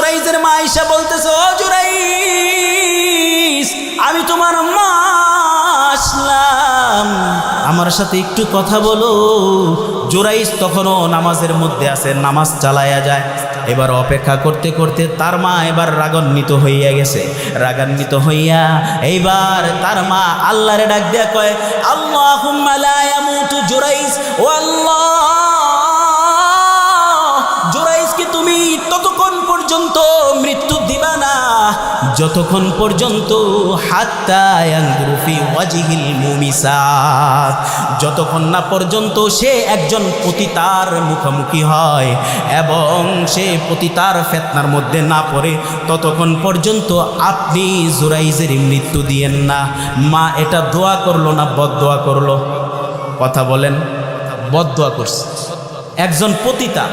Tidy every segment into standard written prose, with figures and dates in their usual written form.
জুরাইজের মা আয়েশা বলতেছে, ও জুরাইজ, আমি তোমার মা আসলাম, আমার সাথে একটু কথা বলো। জুরাইজ তখনও নামাজের মধ্যে আছে, নামাজ চালায়া যায়। এবার অপেক্ষা করতে করতে তার মা এবার রাগান্বিত হইয়া গেছে। রাগান্বিত হইয়া এইবার তার মা আল্লাহরে ডাক দেয়া কয়, আল্লাহুম্মা লা ইয়ামুতু জুরাইজ, ও আল্লাহ, জুরাইজকে তুমি ততক্ষণ পর্যন্ত মৃত্যু দিবা না যতক্ষণ পর্যন্ত হাত্তা ইয়ানজুরু ফি ওয়াজহিল মুমিসাত, যতক্ষণ না পর্যন্ত সে একজন পতিতার মুখোমুখি হয় এবং সে পতিতার ফিতনার মধ্যে না পড়ে, ততক্ষণ পর্যন্ত আপনি জুরাইজের মৃত্যু দিয়েন না। মা এটা দোয়া করলো না বদদোয়া করলো? কথা বলেন। বদদোয়া করছে। একজন পতিতা,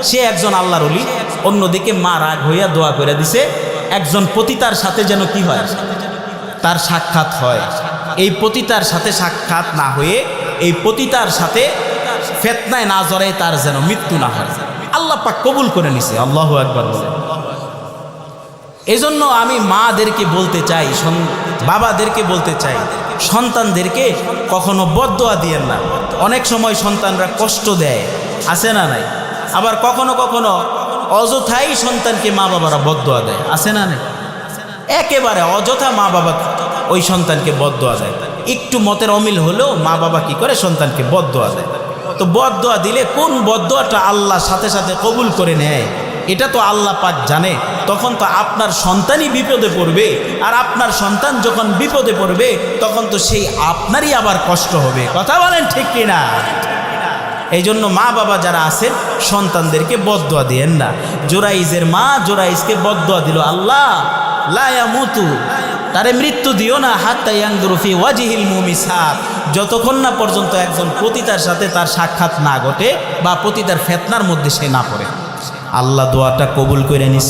সে একজন আল্লাহর ওলি, অন্যদিকে মা রাগ হইয়া দোয়া করে দিছে একজন পতিতার সাথে যেন কি হয়, তার সাক্ষাৎ হয়। এই পতিতার সাথে সাক্ষাৎ না হয়ে এই পতিতার সাথে ফিতনায় না জড়ায় তার যেন মৃত্যু না হয়। আল্লাহ পাক কবুল করে নিছে। আল্লাহু আকবার বলে। এজন্য আমি মাদেরকে বলতে চাই, বাবাদেরকে বলতে চাই, সন্তানদেরকে কখনো বদদোয়া দিয়েন না। অনেক সময় সন্তানরা কষ্ট দেয়, আছে না নাই? আবার কখনো কখনো অযথাই সন্তানকে মা বাবারা বদদোয়া দেয়, আছে না নাই? একেবারে অযথা মা বাবা ওই সন্তানকে বদদোয়া দেয়। একটু মতের অমিল হলেও মা বাবা কি করে, সন্তানকে বদদোয়া দেয়। তো বদদোয়া দিলে কোন বদদোয়াটা আল্লাহ সাথে সাথে কবুল করে নেয় এটা তো আল্লাহ পাক জানে। তখন তো আপনার সন্তানই বিপদে পড়বে, আর আপনার সন্তান যখন বিপদে পড়বে তখন তো সেই আপনারই আবার কষ্ট হবে। কথা বলেন ঠিক কিনা? এই জন্য মা বাবা যারা আছেন সন্তানদেরকে বদদোয়া দিয়েন না। জুরাইজের মা জুরাইজকে বদদোয়া দিল, আল্লাহ লা ইয়ামুতু, তারে মৃত্যু দিও না, হাত্তা ইয়ানজুরু ফি ওয়াজহিল মুমিসাত, যতক্ষণ না পর্যন্ত একজন পতিতার সাথে তার সাক্ষাৎ না ঘটে বা পতিতার ফিতনার মধ্যে সে না পড়ে। আল্লাহ দোয়াটা কবুল করে নিস।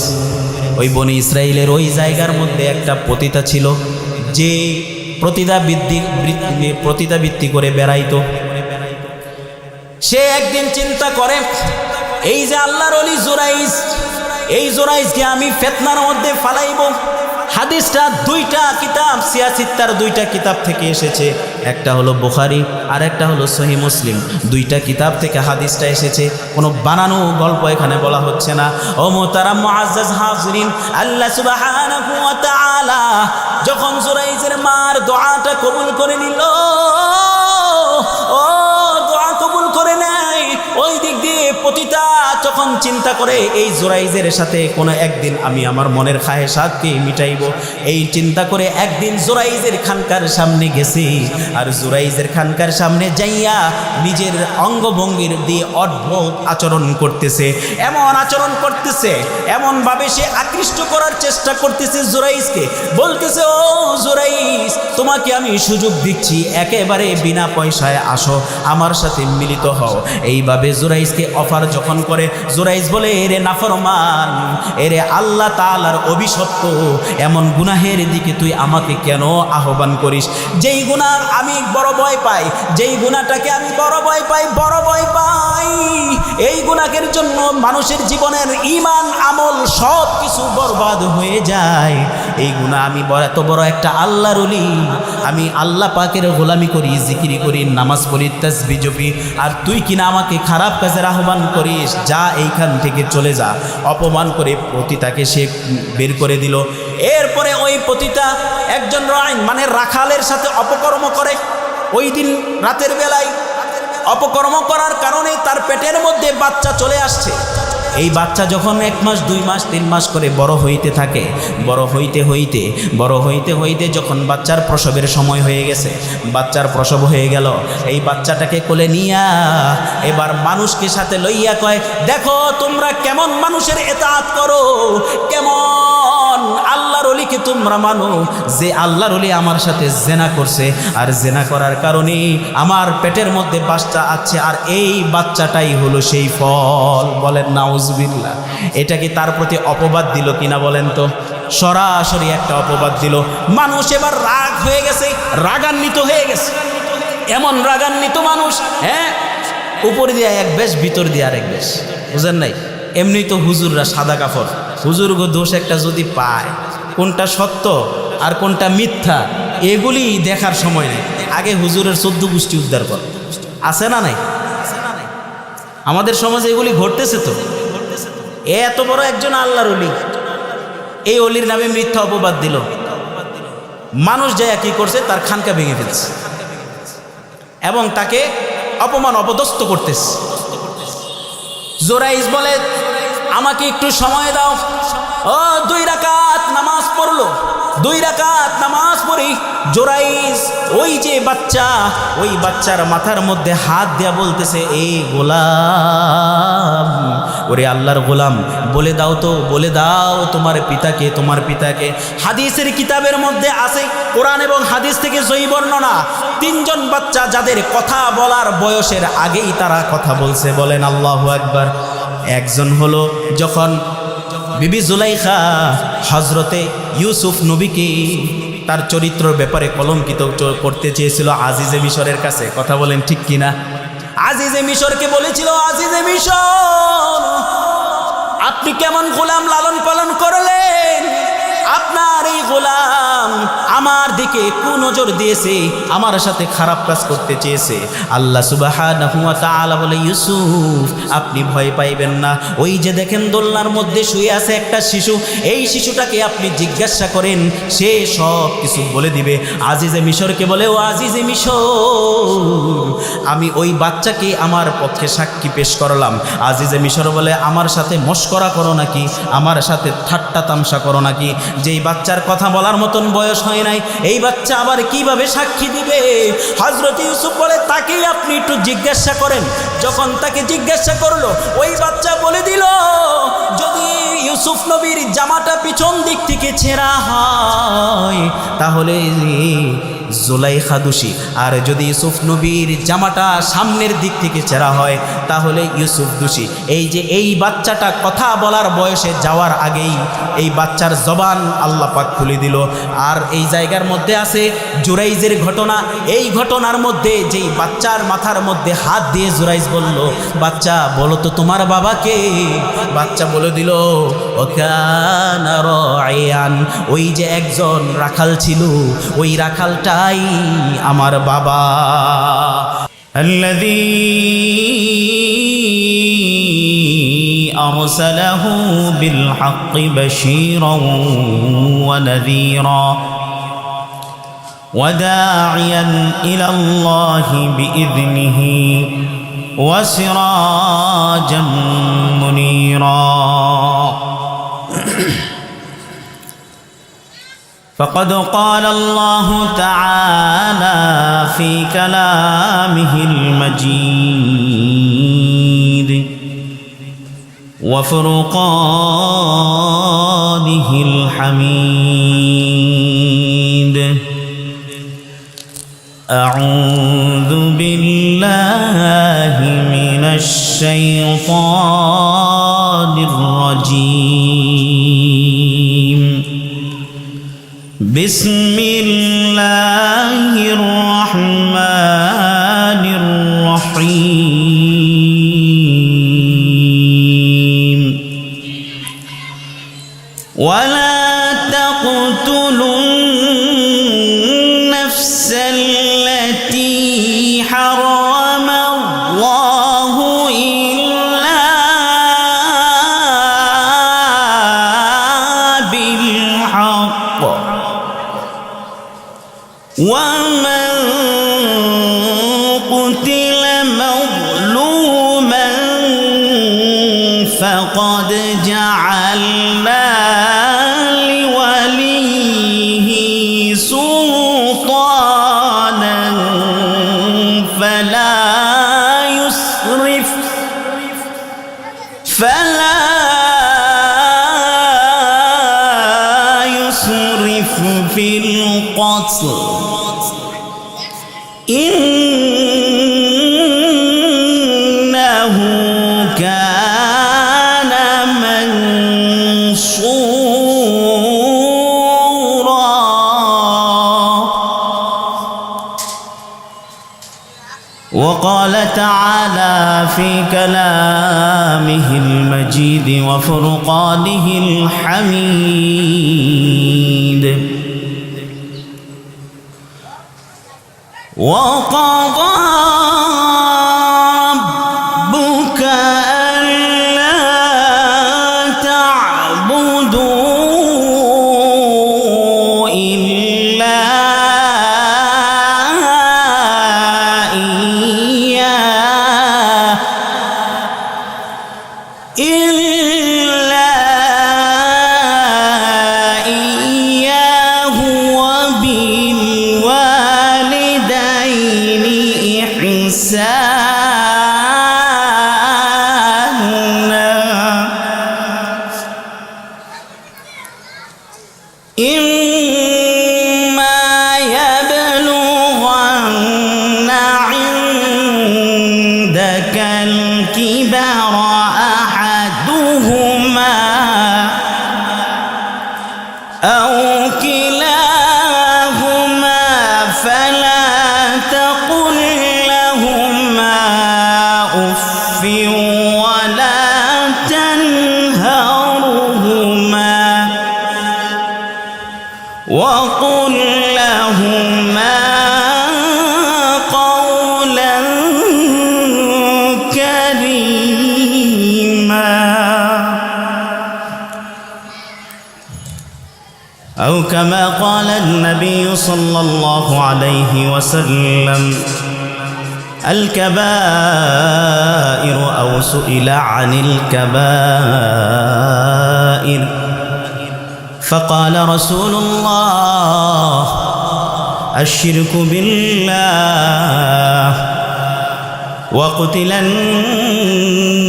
ওই বনি ইসরাইলের ওই জায়গার মধ্যে একটা পতিতা ছিল যে প্রতিদাবৃত্তি করে বেড়াইতো। সে একদিন চিন্তা করে, এই যে আল্লাহর ওলি জুরাইজ, এই জুরাইজকে আমি ফিতনার মধ্যে ফালাইব। হাদিসটা দুইটা কিতাব, সিয়াসিত্তার দুইটা কিতাব থেকে এসেছে। একটা হলো বুখারী আর একটা হলো সহিহ মুসলিম। দুইটা কিতাব থেকে হাদিসটা এসেছে, কোনো বানানো গল্প এখানে বলা হচ্ছে না। ও মুহতারাম মুআজ্জাজ হাজিরিন, আল্লাহ সুবহানাহু ওয়া তাআলা যখন জুরাইজের মার দোয়াটা কবুল করে নিল, ওই দিক দিয়ে পতিতা যখন চিন্তা করে এই জুরাইজের সাথে কোনো একদিন আমি আমার মনের খায়েশাতকে মিটাইব, এই চিন্তা করে একদিন জুরাইজের খানকার সামনে গেছি। আর জুরাইজের খানকার সামনে যাইয়া নিজের অঙ্গভঙ্গির দিয়ে অদ্ভুত আচরণ করতেছে, এমন আচরণ করতেছে, এমনভাবে সে আকৃষ্ট করার চেষ্টা করতেছে জুরাইজকে। বলতেছে, ও জুরাইজ, তোমাকে আমি সুযোগ দিচ্ছি, একেবারে বিনা পয়সায় আসো, আমার সাথে মিলিত হও। এইভাবে জুরাইজকে অফার যখন করে, জুরাইজ বলে, এরে নাফরমান, এরে আল্লাহ তাআলার অভিশপ্ত, এমন গুনাহের দিকে তুই আমাকে কেন আহ্বান করিস? যেই গুনাহ আমি বড় ভয় পাই, যেই গুনাহটাকে আমি বড় ভয় পাই, এই গুনাহের জন্য মানুষের জীবনের ঈমান আমল সব কিছু বরবাদ হয়ে যায়। এই গুনাহ আমি এত বড় একটা আল্লাহর ওলি, আমি আল্লাহ পাকের গোলামি করি, জিকিরি করি, নামাজ পড়ি, তাসবিহ জপি, আর তুই কিনা আমাকে খারাপ কাজের আহ্বান করিস? যা এইখান থেকে চলে যা। অপমান করে পতিতাকে সে বের করে দিল। এরপরে ওই পতিতা একজন রাখালের সাথে অপকর্ম করে। ওই দিন রাতের বেলায় অপকর্ম করার কারণে তার পেটের মধ্যে বাচ্চা চলে আসছে। এই বাচ্চা যখন 1 মাস 2 মাস 3 মাস করে বড় হইতে থাকে, বড় হইতে হইতে যখন বাচ্চার প্রসবের সময় হয়ে গেছে, বাচ্চার প্রসব হয়ে গেল, এই বাচ্চাটাকে কোলে নিয়া এবার মানুষকে সাথে লইয়া কয়, দেখো তোমরা কেমন মানুষের ইতাআত করো, কেমন আল্লাহর ওলিকে তোমরা মানো। যে আল্লাহর ওলি আমার সাথে জেনা করছে, আর জেনা করার কারণে আমার পেটের মধ্যে বাচ্চা আছে, আর এই বাচ্চাটাই হলো সেই ফল। বলেন নাউজুবিল্লাহ। এটা কি তার প্রতি অপবাদ দিল কিনা বলেন তো? সরাসরি একটা অপবাদ দিল। মানুষ এবার রাগ হয়ে গেছে, রাগান্বিত হয়ে গেছে। এমন রাগান্বিত মানুষ, হ্যাঁ, উপর দিয়ে এক বেশ, ভিতর দিয়ে আরেক বেশ, বুঝেন নাই? এমনি তো হুজুররা সাদা কাপড়, হুজুর গো দোষ একটা যদি পায়, কোনটা সত্য আর কোনটা মিথ্যা এগুলি দেখার সময় নেই, আগে হুজুরের 14 গোষ্ঠী উদ্ধার কর। আছে না নাই? আমাদের সমাজে এগুলি ঘটতেছে তো। এত বড় একজন আল্লাহর ওলি, এই অলির নামে মিথ্যা অপবাদ দিল, মানুষ যায় কি করছে, তার খানকা ভেঙে ফেলছে এবং তাকে অপমান অপদস্থ করতেছে। জোরাইজ বলে আমাকে একটু সময় দাও। ও 2 রাকাত নামাজ পড়লো, 2 রাকাত নামাজ পড়ি জোরাইজ ওই যে বাচ্চা, ওই বাচ্চার মাথার মধ্যে হাত দেয়া বলতেছে, এই গোলাম, ওরে আল্লাহর গোলাম বলে দাও তো, বলে দাও তোমার পিতাকে, তোমার পিতাকে। হাদিসের কিতাবের মধ্যে আছে, কোরআন এবং হাদিস থেকে সহিহ বর্ণনা, 3 জন বাচ্চা যাদের কথা বলার বয়সের আগেই তারা কথা বলছে, বলেন আল্লাহু আকবার। একজন হলো যখন বিবি জুলাইখা হজরতে ইউসুফ নবীকে তার চরিত্রের ব্যাপারে কলঙ্কিত করতে চেয়েছিল আজিজে মিশরের কাছে, কথা বলেন ঠিক কিনা? আজিজে মিশরকে বলেছিল, আজিজে মিশর আপনি কেমন গোলাম লালন পালন করলেন, আপনার এই গোলাম আমার দিকে কুনজর দিয়েছে, আমার সাথে খারাপ কাজ করতে চেয়েছে। আল্লাহ সুবহানাহু ওয়া তাআলা বলে, ইউসুফ আপনি ভয় পাইবেন না, ওই যে দেখেন দোলনার মধ্যে শুয়ে আছে একটা শিশু, এই শিশুটাকে আপনি জিজ্ঞাসা করেন, সে সব কিছু বলে দিবে। আজিজে মিশরকে বলে, ও আজিজে মিশর আমি ওই বাচ্চাকে আমার পক্ষে সাক্ষী পেশ করলাম। আজিজে মিশর বলে, আমার সাথে মশকরা করো নাকি, আমার সাথে ঠাট্টা তামসা করো নাকি? যেই বাচ্চার কথা বলার মতন বয়স হয় নাই, এই বাচ্চা আবার কিভাবে সাক্ষী দিবে? হযরত ইউসুফ বলে, তাকেই আপনি একটু জিজ্ঞাসা করেন। যখন তাকে জিজ্ঞাসা করলো, ওই বাচ্চা বলে দিল, যদি ইউসুফ নবীর জামাটা পিছন দিক থেকে ছেঁড়া হয় তাহলে জুলাইখা দোষী, আর যদি ইউসুফ নবীর জামাটা সামনের দিক থেকে ছেঁড়া হয় তাহলে ইউসুফ দোষী। এই যে এই বাচ্চাটা কথা বলার বয়সে যাওয়ার আগেই এই বাচ্চার জবান আল্লাহ পাক খুলে দিল। আর এই জায়গার মধ্যে আছে জুরাইজের ঘটনা। এই ঘটনার মধ্যে যেই বাচ্চার মাথার মধ্যে হাত দিয়ে জুরাইজ বলল, বাচ্চা বলো তো তোমার বাবাকে? বাচ্চা বলে দিল, ওকানা রাইয়ান, ওই যে একজন রাখাল ছিল, ওই রাখালটাই আমার বাবা। আল্লাযী আরসালাহু বিল হাক্কি বাশীরান ওয়া নাযীরা ওয়া দাঈয়ান ইলাল্লাহি বিইذনিহি ওয়া সিরাজাম মুনীরা। فقد قال الله تعالى في كلامه المجيد وفرقانه الحميد، أعوذ بالله من الشيطان الرجيم، بسم الله الرحمن الرحيم، ولا تقتلوا النفس التي حرم الله إلا بالحق، ومن قتل مظلوما فقد جعلنا لوليه سلطانا فلا يسرف في القتل إنه كان منصورا. وقال تعالى في كلامه المجيد وفرقانه الحميد وقضى ربك ألا تعبدوا إلا إياه وبالوالدين إحسانا إما يبلغن عندك الكبر أحدهما أو كلاهما فلا تقل لهما أف ولا تنهرهما وقل لهما قولا كريما أو كما قال النبي صلى الله عليه وسلم الكبائر أو سئل عن الكبائر فقال رسول الله الشرك بالله وقتل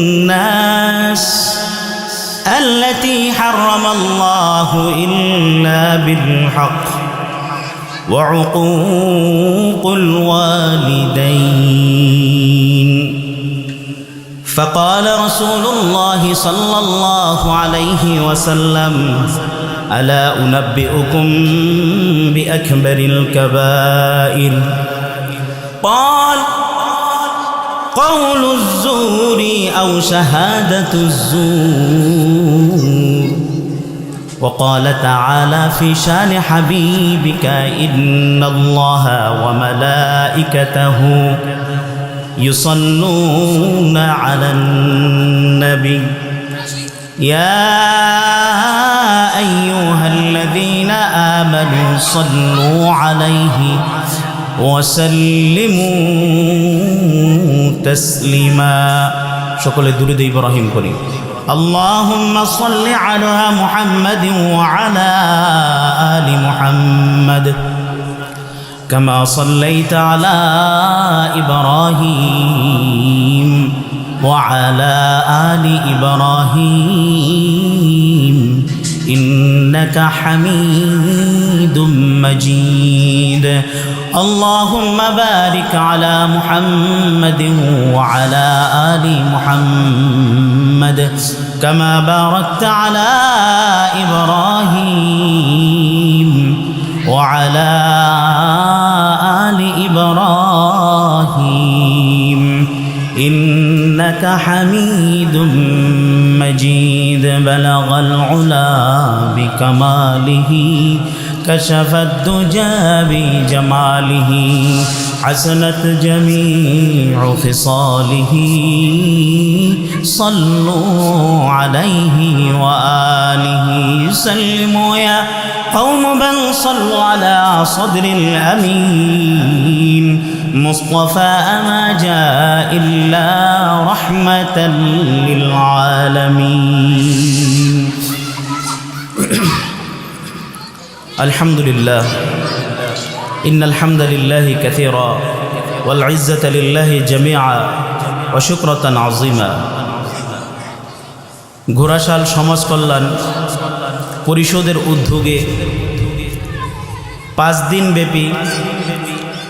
الناس التي حرم الله إلا بالحق وعقوق الوالدين فقال رسول الله صلى الله عليه وسلم ألا أنبئكم بأكبر الكبائر قال قول الزور أو شهادة الزور وقال تعالى في شان حبيبك إن الله وملائكته يصلون على النبي يا أيها الذين آمنوا صلوا عليه وسلموا تسليما شكرا درود إبراهيم كريم اللهم صل على محمد وعلى آل محمد كما صليت على إبراهيم وعلى آل إبراهيم إنك حميد مجيد اللهم بارك على محمد وعلى آل محمد كما باركت على إبراهيم وعلى آل إبراهيم إنك حميد مجيد بلغ العلا بكماله كشف الدجى بجماله حسنت جميع خصاله صلوا عليه وآله سلموا يا قوم بل صلوا على صدر الأمين مصطفى ما جاء إلا رحمة للعالمين الحمد لله إن الحمد لله كثيرا والعزة لله جميعا وشكرة عظيما ঘোড়াশাল সমাজ কল্যাণ পরিষদের উদ্যোগে 5 দিন ব্যাপী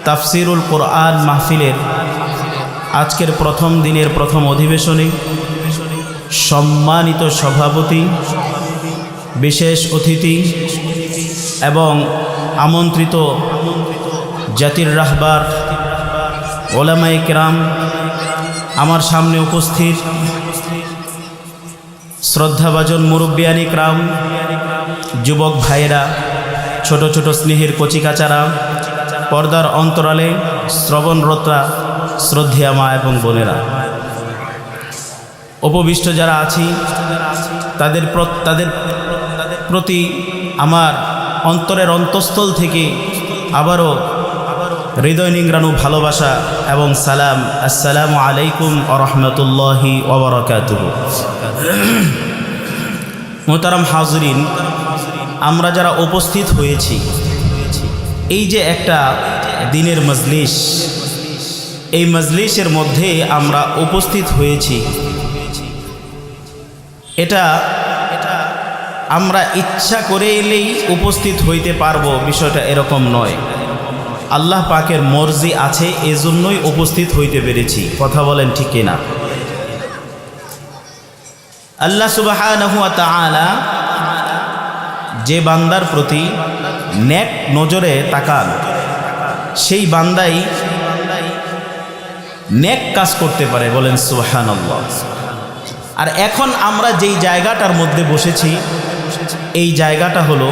তাফসিরুল কোরআন মাহফিলের আজকের প্রথম দিনের প্রথম অধিবেশনে সম্মানিত সভাপতি বিশেষ অতিথি এবং আমন্ত্রিত জাতির রাহবার ওলামায়ে কেরাম, আমার সামনে উপস্থিত শ্রদ্ধাভাজন মুরব্বিয়ানি কেরাম, যুবক ভাইয়েরা, ছোট ছোট স্নেহের কচিকাচারা, পর্দার অন্তরালে শ্রবণরতা শ্রদ্ধেয়া মা এবং বোনেরা, উপবিষ্ট যারা আছি তাদের প্রতি আমার অন্তরের অন্তঃস্থল থেকে আবারও হৃদয় নিংড়ানো ভালোবাসা এবং সালাম। আসসালামু আলাইকুম ওয়া রাহমাতুল্লাহি ওয়া বারাকাতুহু। মোহতারাম হাজরিন, আমরা যারা উপস্থিত হয়েছি, এই যে একটা দিনের মজলিস, এই মজলিসের মধ্যে আমরা উপস্থিত হয়েছি, এটা আমরা ইচ্ছা করে এলেই উপস্থিত হইতে পারবো, বিষয়টা এরকম নয়। আল্লাহ পাকের মর্জি আছে, এজন্যই উপস্থিত হইতে পেরেছি। কথা বলেন ঠিক কিনা? আল্লাহ সুবহানাহু ওয়া তাআলা যে বান্দার প্রতি নেক নজরে তাকান, সেই বান্দাই নেক কাজ করতে পারে। বলেন সুবহানাল্লাহ। আর এখন আমরা যেই জায়গাটার মধ্যে বসেছি, এই জায়গাটা হলো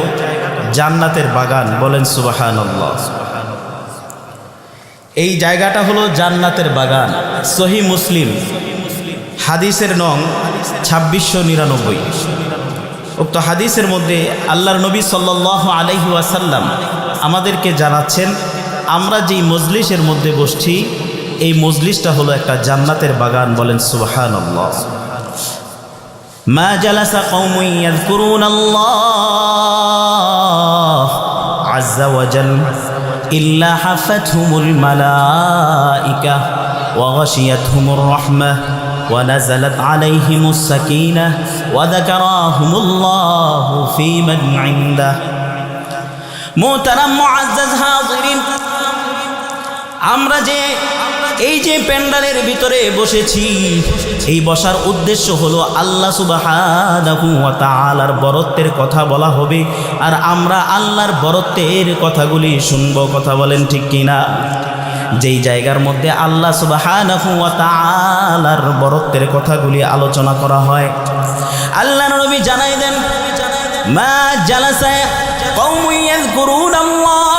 জান্নাতের বাগান। বলেন সুবহানাল্লাহ। এই জায়গাটা হলো জান্নাতের বাগান। সহিহ মুসলিম হাদিসের নং 2699। উক্ত হাদিসের মধ্যে আল্লাহর নবী সাল্লাল্লাহু আলাইহি ওয়াসাল্লাম আমাদেরকে জানাচ্ছেন, আমরা যেই মজলিসের মধ্যে বসছি, এই মজলিসটা হলো একটা জান্নাতের বাগান। বলেন সুবহানাল্লাহ। মা জালাসা কওমুন ইয়াযকুরুনাল্লাহ আযজা ওয়া জাল্লা ইল্লা হাফাতহুমুল মালাইকা ওয়া গাশিয়াতহুমুর রাহমাহ ওয়া নাযালাত আলাইহিমুস সাকিনাহ ওয়া যাকারাহুমুল্লাহু ফী মান ইনদাহ। মুহতারাম মুআজ্জাজ হাজিরিন, আমরা যে এই যে প্যান্ডালের ভিতরে বসেছি, এই বসার উদ্দেশ্য হলো আল্লাহ সুবহানাহু ওয়া তাআলার বরত্বের কথা বলা হবে, আর আমরা আল্লাহর বরত্বের কথাগুলি শুনবো। কথা বলেন ঠিক কিনা? যেই জায়গার মধ্যে আল্লাহ সুবহানাহু ওয়া তাআলার বরত্বের কথাগুলি আলোচনা করা হয়, আল্লাহর নবী জানাই দেন, মা জালাসা কওমুন ইয়াযকুরুনাল্লাহ,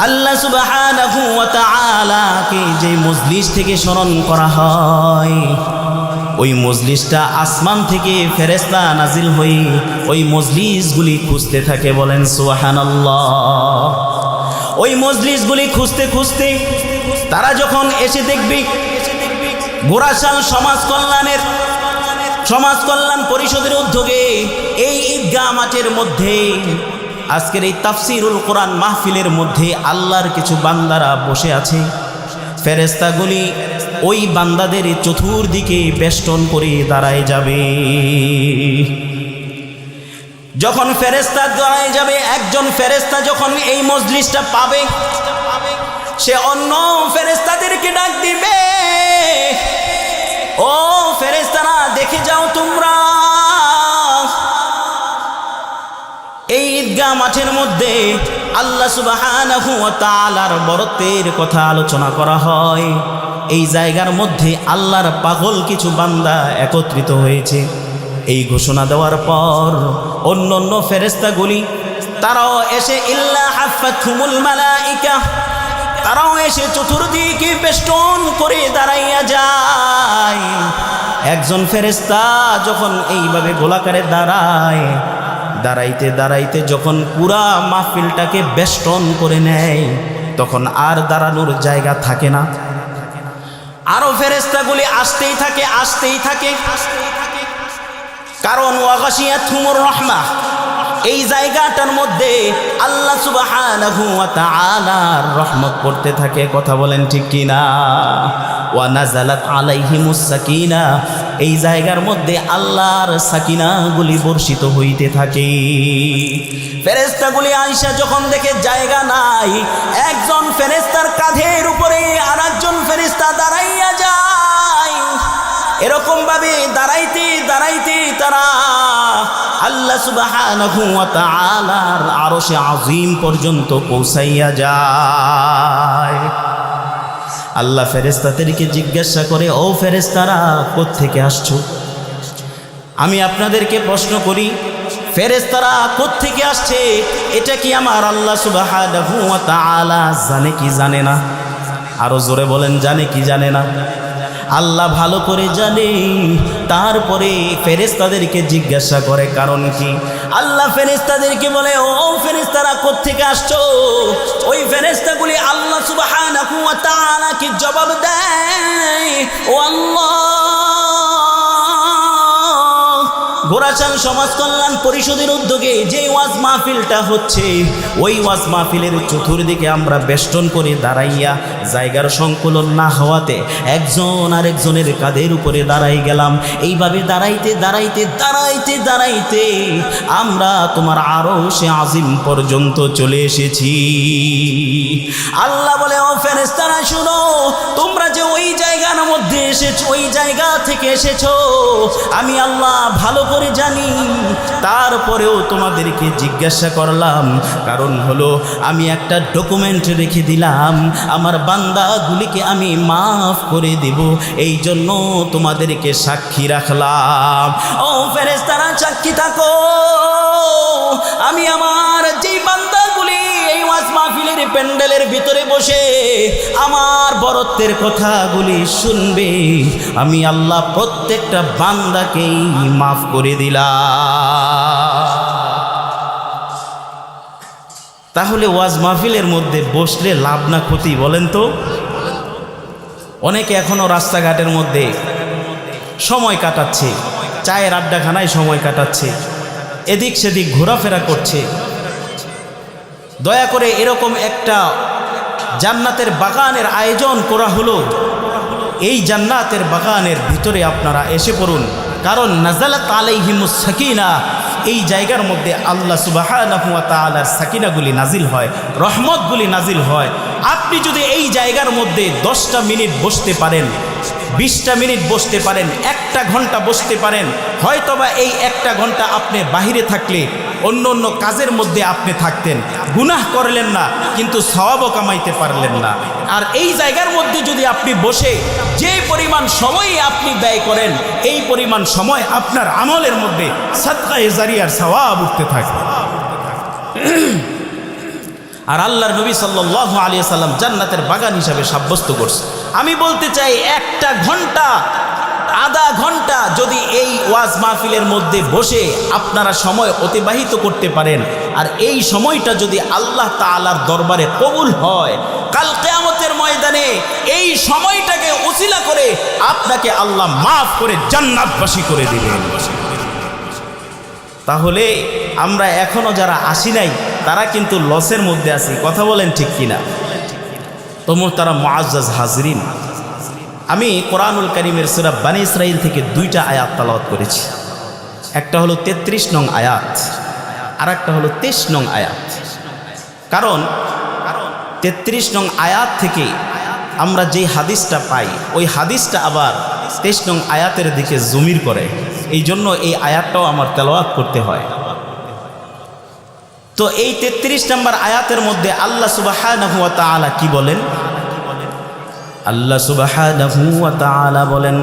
আল্লাহ সুবহানাহু ওয়া তাআলাকে যে মজলিস থেকে স্মরণ করা হয়, ওই মজলিসটা আসমান থেকে ফেরেশতা নাজিল হয়ে ওই মজলিসগুলি খুঁজতে থাকে। বলেন সুবহানাল্লাহ। ওই মজলিসগুলি খুঁজতে খুঁজতে তারা যখন এসে দেখবে, গোরাশাল সমাজ কল্যাণ পরিষদের উদ্যোগে এই ঈদগাহ মাঠের মধ্যে আজকের এই তাফসিরুল কোরআন মাহফিলের মধ্যে আল্লাহর কিছু বান্দারা বসে আছে। ফেরেশতাগুলি ওই বান্দাদের চতুর্দিকে বেষ্টন করে দাঁড়ায় যাবে। যখন ফেরেশতা দাঁড়ায় যাবে, একজন ফেরেশতা যখন এই মজলিসটা পাবে, সে অন্য ফেরেশতাদেরকে ডাক দিবে, ও ফেরেশতারা দেখে যাও, তোমরা এই ঈদগাহ মাঠের মধ্যে আল্লাহ সুবহানাহু ওয়া তাআলার বরত্বের কথা আলোচনা করা হয়। এই জায়গার মধ্যে আল্লাহর পাগল কিছু বান্দা একত্রিত হয়েছে। এই ঘোষণা দেওয়ার পর অন্য অন্য ফেরেশতাগুলি তারাও এসে ইল্লা হাফাতহুমুল মালাইকা, তারাও এসে চতুর্দিকে বেষ্টন করে দাঁড়াইয়া যায়। একজন ফেরেশতা যখন এইভাবে গোলাকারে দাঁড়াইতে দাঁড়াইতে যখন পুরা মাহফিলটাকে বেষ্টন করে নেয়, তখন আর দাঁড়ানোর জায়গা থাকে না। আরো ফেরেশতাগুলি আসতেই থাকে, কারণ ওয়া গাশিয়াতহুমুর রাহমাহ, এই জায়গাটার মধ্যে আল্লাহ সুবহানাহু ওয়া তাআলার রহমত পড়তে থাকে। কথা বলেন ঠিক কিনা? ওয়া নাযালাত আলাইহিমুস সাকিনা, এই জায়গার মধ্যে আল্লাহর সাকিনাগুলি বর্ষিত হইতে থাকে। ফেরেশতাগুলি আয়েশা যখন দেখে জায়গা নাই, একজন ফেরেশতার কাঁধের উপরে আরেকজন ফেরেশতা দাঁড়াইয়া যায়। এরকম ভাবে দাঁড়াইতে দাঁড়াইতে তারা আল্লাহ সুবহানাহু ওয়া তাআলার আরশে আযীম পর্যন্ত পৌঁছাইয়া যায়। আল্লাহ ফেরেশতাদেরকে জিজ্ঞাসা করে, ও ফেরেশতারা কোত্থেকে আসছো? আমি আপনাদেরকে প্রশ্ন করি, ফেরেশতারা কোত্থেকে আসছে এটা কি আমার আল্লাহ সুবহানাহু ওয়া তাআলা জানে কি জানে না? আরো জোরে বলেন, জানে কি জানে না? আল্লাহ ভালো করে জানে। তারপরে ফেরেশতাদেরকে জিজ্ঞাসা করে কারণ কি? আল্লাহ ফেরেশতাদেরকে বলে, ও ফেরেশতারা কোত্থেকে আসছো? ওই ফেরেশতাগুলি আল্লাহ সুবহানাহু ওয়া তাআলাকে জবাব দেয়, ও আল্লাহ, গোরাচাল সমাজ কল্যাণ পরিষদের উদ্যোগে যে ওয়াজ মাহফিলটা হচ্ছে, ওই ওয়াজ মাহফিলের চতুর্দিকে আমরা বেষ্টন করে দাঁড়াইয়া জায়গার সংকুলন না হওয়াতে একজন আরেকজনের কাঁধের উপরে দাঁড়াই গেলাম। এইভাবে দাঁড়াইতে দাঁড়াইতে দাঁড়াইতে দাঁড়াইতে আমরা তোমার আরশে আজিম পর্যন্ত চলে এসেছি। আল্লাহ বলে, ও ফেরেশতারা শুনো, তোমরা যে ওই জায়গার মধ্যে এসেছো, ওই জায়গা থেকে এসেছো, আমি আল্লাহ ভালো করে জানি। তারপরেও তোমাদেরকে জিজ্ঞাসা করলাম, কারণ হলো আমি একটা ডকুমেন্ট রেখে দিলাম, আমার বান্দাগুলিকে আমি মাফ করে দেব, এই জন্য তোমাদেরকে সাক্ষী রাখলাম। ও ফেরেশতারা সাক্ষী থাকো, আমি আমার যেই বান্দাগুলি এই ওয়াজ মাহফিলের প্যান্ডেলের ভিতরে বসে আমার বরত্বের কথাগুলি শুনবে, আমি আল্লাহ প্রত্যেকটা বান্দাকেই মাফ করে দিলাম। তাহলে ওয়াজ মাহফিলের মধ্যে বসলে লাভ না ক্ষতি বলেন তো? অনেকে এখনো রাস্তাঘাটের মধ্যে সময় কাটাচ্ছে, চায়ের আড্ডাখানায় সময় কাটাচ্ছে, এদিক সেদিক ঘোরাফেরা করছে। দয়া করে এরকম একটা জান্নাতের বাগানের আয়োজন করা হলো, এই জান্নাতের বাগানের ভিতরে আপনারা এসে পড়ুন, কারণ নাযালাত আলাইহিমুস সাকিনা, এই জায়গার মধ্যে আল্লাহ সুবহানাহু ওয়া তাআলার সাকিনাগুলি নাজিল হয়, রহমতগুলি নাজিল হয়। আপনি যদি এই জায়গার মধ্যে 10টা মিনিট বসতে পারেন, 20টা মিনিট বসতে পারেন, 1টা ঘন্টা বসতে পারেন, হয়তোবা এই 1টা ঘন্টা আপনি বাহিরে থাকলে অন্য অন্য কাজের মধ্যে আপনি থাকতেন, গুনাহ করলেন না, কিন্তু সওয়াবও কামাইতে পারলেন না। আর এই জায়গার মধ্যে যদি আপনি বসে যে পরিমাণ সময় আপনি ব্যয় করেন, এই পরিমাণ সময় আপনার আমলের মধ্যে সাদকায়ে জারিয়ার সওয়াব উঠতে থাকবে। আর আল্লাহর নবী সাল্লাল্লাহু আলাইহি ওয়াসাল্লাম জান্নাতের বাগান হিসাবে সাব্যস্ত করছে। আমি বলতে চাই, 1টা ঘন্টা, আধা ঘন্টা যদি এই ওয়াজ মাহফিলের মধ্যে বসে আপনারা সময় অতিবাহিত করতে পারেন, আর এই সময়টা যদি আল্লাহ তাআলার দরবারে কবুল হয়, কাল কিয়ামতের ময়দানে এই সময়টাকে উসিলা করে আপনাকে আল্লাহ মাফ করে জান্নাতবাসী করে দিবেন। তাহলে আমরা এখনো যারা আসি নাই তারা কিন্তু লসের মধ্যে আছি, কথা বলেন ঠিক কিনা? তো মুহতারাম মুআজ্জাজ হাজরিন, আমি কোরআনুল কারীমের সূরা বনী ইসরাঈল থেকে 2টা আয়াত তেলাওয়াত করেছি। একটা হলো 33 নং আয়াত, আর একটা হলো 23 নং আয়াত। কারণ 33 নং আয়াত থেকে আমরা যেই হাদিসটা পাই, ওই হাদিসটা আবার 23 নং আয়াতের দিকে জমির করে, এই জন্য এই আয়াতটাও আমার তেলাওয়াত করতে হয়। তো এই 33 নম্বর আয়াতের মধ্যে আল্লাহ সুবহানাহু ওয়া তাআলা কি বলেন? আল্লাহ সুবহানাহু ওয়া তাআলা বলেন,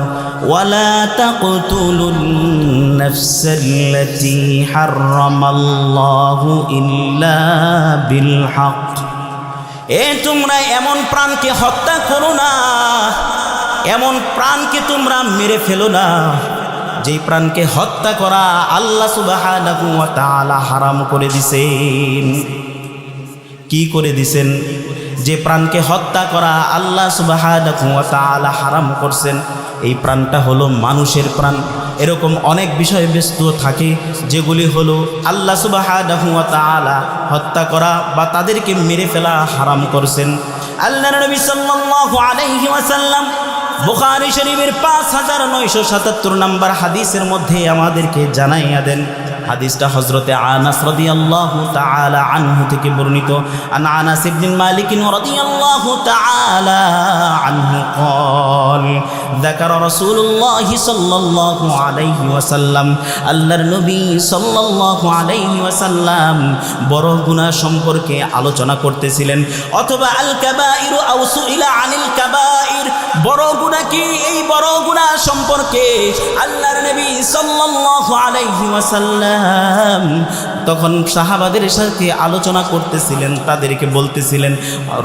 ওয়ালা তাকতুলুন নাফসাল্লাতী হারামাল্লাহু ইল্লা বিল হক। তোমরা এমন প্রাণকে হত্যা করো না, এমন প্রাণকে তোমরা মেরে ফেলো না যেই প্রাণকে হত্যা করা আল্লাহ সুবহানাহু ওয়া তাআলা হারাম করে দিছেন। কি করে দিছেন? যে প্রাণকে হত্যা করা আল্লাহ সুবহানাহু ওয়া তাআলা হারাম করছেন, এই প্রাণটা হলো মানুষের প্রাণ। এরকম অনেক বিষয়বস্তু থাকে যেগুলি হলো আল্লাহ সুবহানাহু ওয়া তাআলা হত্যা করা বা তাদেরকে মেরে ফেলা হারাম করছেন। আল্লাহর নবী সাল্লাল্লাহু আলাইহি ওয়াসাল্লাম বুখারী শরীফের 5977 নম্বর হাদিসের মধ্যে আমাদেরকে জানাইয়া দেন। হাদিসটা হযরতে আনাস রাদিয়াল্লাহু তাআলা আনহু থেকে বর্ণিত। আন আনাস ইবনে মালিক রাদিয়াল্লাহু তাআলা আনহু قال যাকারা রাসূলুল্লাহ সাল্লাল্লাহু আলাইহি ওয়াসাল্লাম, আল্লাহর নবী সাল্লাল্লাহু আলাইহি ওয়াসাল্লাম বড় গুনাহ সম্পর্কে আলোচনা করতেছিলেন। অথবা আল কাবাইরু আও সুইলা আনিল কাবাইর, বড় গুনাহ কি, এই বড় গুনাহ সম্পর্কে আল্লাহর নবী সাল্লাল্লাহু আলাইহি ওয়াসাল্লাম তখন সাহাবাদের সাথে আলোচনা করতেছিলেন, তাদেরকে বলতেছিলেন।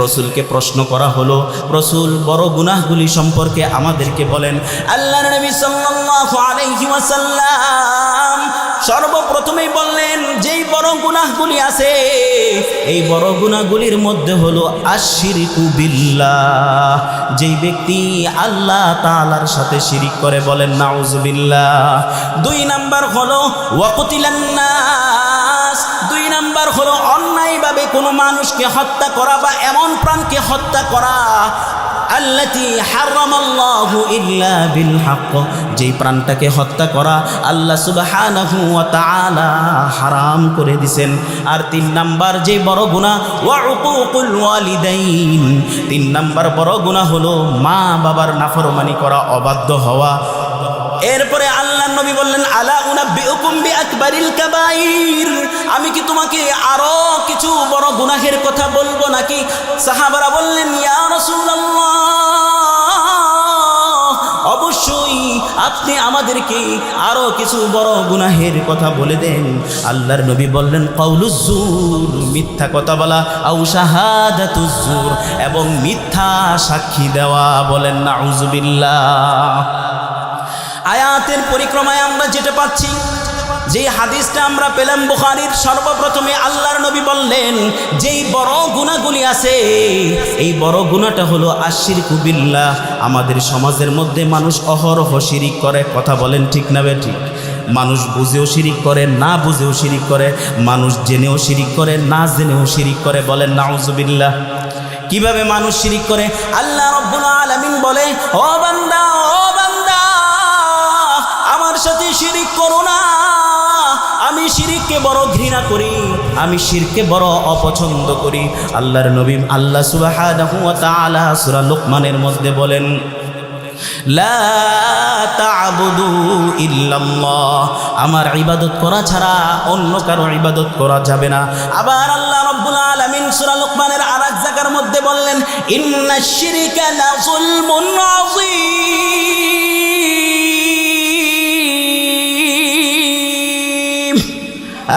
রসুলকে প্রশ্ন করা হলো, রসুল বড় গুনাহগুলি সম্পর্কে আমাদেরকে বলেন। আল্লাহর নবী সাল্লাল্লাহু আলাইহি ওয়াসাল্লাম সর্বপ্রথমেই বললেন, যেই বড় গুনাহগুলি আছে এই বড় গুনাহগুলির মধ্যে হলো আশরিকু বিল্লাহ, যেই ব্যক্তি আল্লাহ তাআলার সাথে শিরিক করে, বলেন নাউযুবিল্লাহ। 2 নাম্বার হলো ওয়াকতিলান নাস, 2 নাম্বার হলো অন্যায়ভাবে কোনো মানুষকে হত্যা করা বা এমন প্রাণকে হত্যা করা আল্লাতী হারামাল্লাহু ইল্লা বিল হক, যেই প্রাণটাকে হত্যা করা আল্লাহ সুবহানাহু ওয়া তাআলা হারাম করে দিয়েছেন। আর 3 নাম্বার যে বড় গুনাহ ওয়া উকুকুল ওয়ালিদাইন, 3 নাম্বার বড় গুনাহ হলো মা বাবার নাফরমানি করা, অবাধ্য হওয়া। এরপরে আল্লাহর নবী বললেন, আলা উনাব্বিউকুম বিআকবারিল কাবাইর, আমি কি তোমাকে আরো কিছু বড় গুনাহের কথা বলবো নাকি? সাহাবারা বললেন, ইয়া রাসূলুল্লাহ, অবশ্যই আপনি আমাদেরকে আরো কিছু বড় গুনাহের কথা বলে দেন। আল্লাহর নবী বললেন, কাউলুজ জুর, মিথ্যা কথা বলা, আও শাহাদাতুজ জুর, এবং মিথ্যা সাক্ষী দেওয়া, বলেন নাউযুবিল্লাহ। আয়াতের পরিক্রমায় আমরা যেটা পাচ্ছি, যে হাদিসটা আমরা পেলাম বুখারীর, সর্বপ্রথমে আল্লাহর নবী বললেন যেই বড় গুনাহগুলি আছে এই বড় গুনাহটা হলো আশরিকু বিল্লাহ। আমাদের সমাজের মধ্যে মানুষ অহরহ শিরিক করে, কথা বলেন ঠিক না বেঠিক? মানুষ বুঝেও শিরিক করে, না বুঝেও শিরিক করে, মানুষ জেনেও শিরিক করে, না জেনেও শিরিক করে, বলেন নাউযুবিল্লাহ। কিভাবে মানুষ শিরিক করে? আল্লাহ রাব্বুল আলামিন বলে, ও বান্দা, ও বান্দা, আমার সাথে শিরিক করো না, আমি শিরককে বড় ঘৃণা করি, আমি শিরককে বড় অপছন্দ করি। আল্লাহর নবী আল্লাহ সুবহানাহু ওয়া তাআলা সূরা লুকমানের মধ্যে বলেন, লা তা'বুদু ইল্লাল্লাহ, আমার ইবাদত করা ছাড়া অন্য কারো ইবাদত করা যাবে না। আবার আল্লাহ রাব্বুল আলামিন সূরা লুকমানের আরেক জায়গার মধ্যে বললেন, ইন্নাশ শিরকা লা যুলমুন আযীম।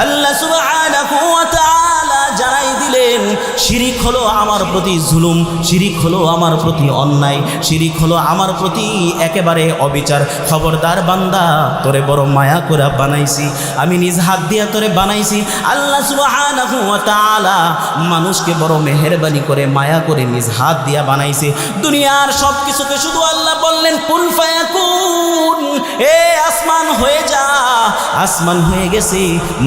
আল্লাহ সুবহানাহু ওয়া তাআলা জানাই দিলেন, শিরিক হলো আমার প্রতি জুলুম, শিরিক হলো আমার প্রতি অন্যায়, শিরিক হলো আমার প্রতি একেবারে অবিচার। খবরদার বান্দা, তোরে বড় মায়া করে বানাইছি, আমি নিজ হাত দিয়ে তোরে বানাইছি। আল্লাহ সুবহানাহু ওয়া তাআলা মানুষকে বড় মেহেরবানি করে, মায়া করে নিজ হাত দিয়ে বানাইছে। দুনিয়ার সব কিছুকে শুধু আল্লাহ বললেন কুন ফায়াকুন, এ আসমান হয়ে যা, আসমান হয়ে গেছে।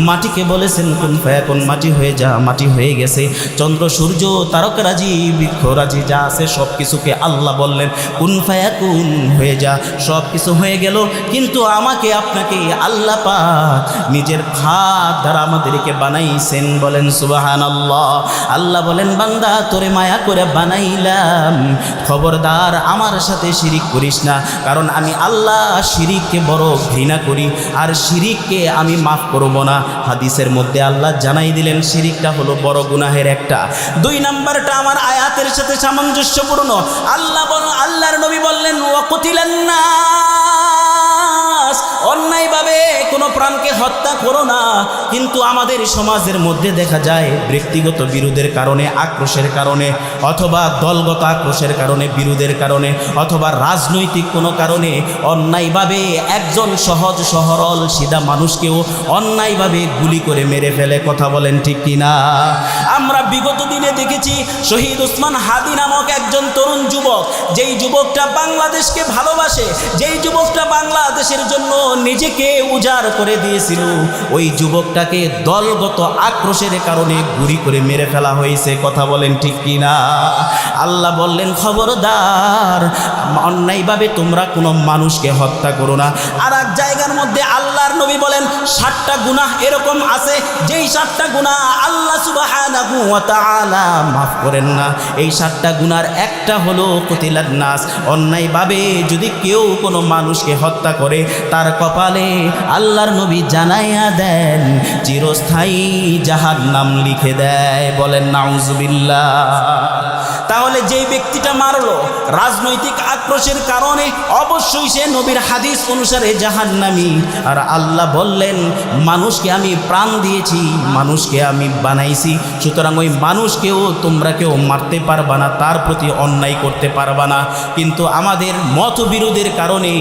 মাটিকে বলেছেন কুন ফায়াকুন, মাটি হয়ে যা, মাটি হয়ে গেছে। চন্দ্র সূর্য তারকারাজি বৃক্ষরাজি যা আছে সব কিছুকে আল্লাহ বললেন কুন ফায়াকুন, হয়ে যা, সব কিছু হয়ে গেল। কিন্তু আমাকে আপনাকে আল্লাহ পাক নিজের হাত দ্বারা আমাদেরকে বানাইছেন, বলেন সুবহানাল্লাহ। আল্লাহ বলেন, বান্দা তোরে মায়া করে বানাইলাম, খবরদার আমার সাথে শিরিক করিস না, কারণ আমি আল্লাহ শিরিককে বড় ঘৃণা করি, আর শিরিককে আমি মাফ করব না। হাদিসের মধ্যে আল্লাহ জানাই দিলেন শিরিকটা হলো বড় গুনাহের একটা। 2 নাম্বারটা আমার আয়াতের সাথে সামঞ্জস্যপূর্ণ। আল্লাহর নবী বললেন, ওয়াকতিলান নাস, অন্যায়ভাবে কোনো প্রাণকে হত্যা করো না। কিন্তু আমাদের সমাজের মধ্যে দেখা যায় ব্যক্তিগত বিরোধের কারণে, আক্রোশের কারণে, অথবা দলগত আক্রোশের কারণে, বিরোধের কারণে, অথবা রাজনৈতিক কোনো কারণে অন্যায়ভাবে একজন সহজ সরল সিধা মানুষকেও অন্যায়ভাবে গুলি করে মেরে ফেলে, কথা বলেন ঠিক কিনা? আমরা বিগত দিনে দেখেছি শহীদ ওসমান হাদি নামক একজন তরুণ যুবক, যেই যুবকটা বাংলাদেশকে ভালোবাসে, যেই যুবকটা বাংলাদেশের জন্য নিজেকে উজাড় করে দিয়েছিল, ওই যুবকটাকে দলগত আক্রোশের কারণে গুলি করে মেরে ফেলা হয়েছে, কথা বলেন ঠিক কিনা? আল্লাহ বললেন, খবরদার অন্যায়ভাবে তোমরা কোনো মানুষকে হত্যা করো না। আর এক জায়গার মধ্যে আল্লাহ আল্লাহর নবী বলেন 7টা গুনাহ এরকম আছে যেই 7টা গুনাহ আল্লাহ সুবহানাহু ওয়া তাআলা মাফ করেন না। এই 7টা গুনার একটা হলো কুতিলান নাস, অন্যায়ভাবে যদি কেউ কোনো মানুষকে হত্যা করে তার কপালে আল্লাহর নবী জানাইয়া দেন চিরস্থায়ী জাহান্নাম লিখে দেয়। বলেন নাউজুবিল্লাহ। তাহলে যেই ব্যক্তিটা মারলো রাজনৈতিক আক্রোশের কারণে অবশ্যই সে নবীর হাদিস অনুসারে জাহান্নামী। আর আল্লাহ বললেন মানুষকে আমি প্রাণ দিয়েছি, মানুষকে আমি বানাইছি, সুতরাং ওই মানুষকেও তোমরা কেউ মারতে পারবা না, তার প্রতি অন্যায় করতে পারবা না। কিন্তু আমাদের মতবিরোধের কারণে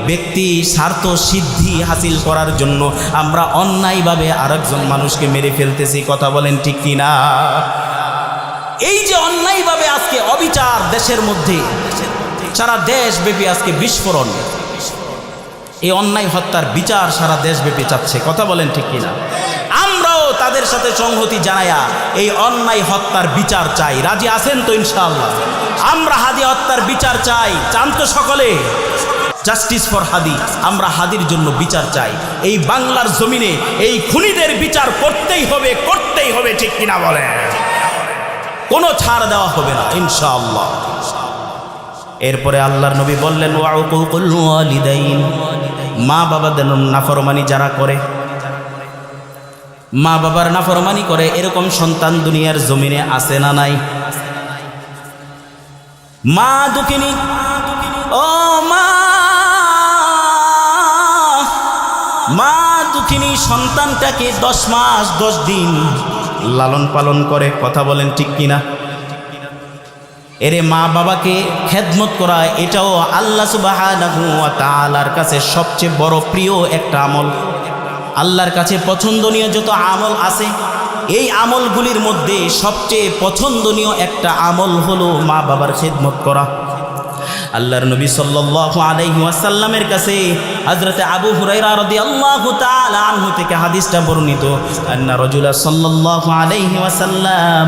ব্যক্তি স্বার্থ সিদ্ধি হাসিল করার জন্য আমরা অন্যায়ভাবে আরেকজন মানুষকে মেরে ফেলতেছি। কথা বলেন ঠিক কিনা? এই যে অন্যায়ভাবে আজকে অবিচার দেশের মধ্যে, সারা দেশব্যাপী আজকে বিস্ফোরণ, এই অন্যায় হত্যার বিচার সারা দেশব্যাপী চাচ্ছে। কথা বলেন ঠিক কিনা? আমরাও তাদের সাথে সংহতি জানায়া এই অন্যায় হত্যার বিচার চাই। রাজি আছেন তো ইনশাআল্লাহ? আমরা হাদি হত্যার বিচার চাই। চান তো সকলে? জাস্টিস ফর হাদি। আমরা হাদির জন্য বিচার চাই। এই বাংলার জমিনে এই খুনিদের বিচার করতেই হবে, করতেই হবে। ঠিক কিনা বলে? কোনো ছাড় দেওয়া হবে না ইনশাআল্লাহ। এরপরে আল্লাহর নবী বললেন ওয়া উকুকুল ওয়ালিদাইন, মা বাবাদের নাফরমানি যারা করে, মা বাবার নাফরমানি করে, এরকম সন্তান দুনিয়ার জমিনে আছে না নাই? মা দুঃখিনী, ও মা, মা দুঃখিনী সন্তানটাকে 10 মাস 10 দিন লালন পালন করে। কথা বলেন ঠিক কিনা? এরে মা বাবাকে খেদমত করা এটাও আল্লাহ সুবহানাহু ওয়া তাআলার কাছে সবচেয়ে বড় প্রিয় একটা আমল। আল্লাহর কাছে পছন্দনীয় যত আমল আছে, এই আমলগুলির মধ্যে সবচেয়ে পছন্দনীয় একটা আমল হলো মা বাবার খেদমত করা। আল্লাহর নবী সাল্লাল্লাহু আলাইহি ওয়াসাল্লামের কাছে হযরত আবু হুরায়রা রাদিয়াল্লাহু তাআলা আনহু থেকে হাদিসটা বর্ণিত, আন্না রাজুলা সাল্লাল্লাহু আলাইহি ওয়াসাল্লাম,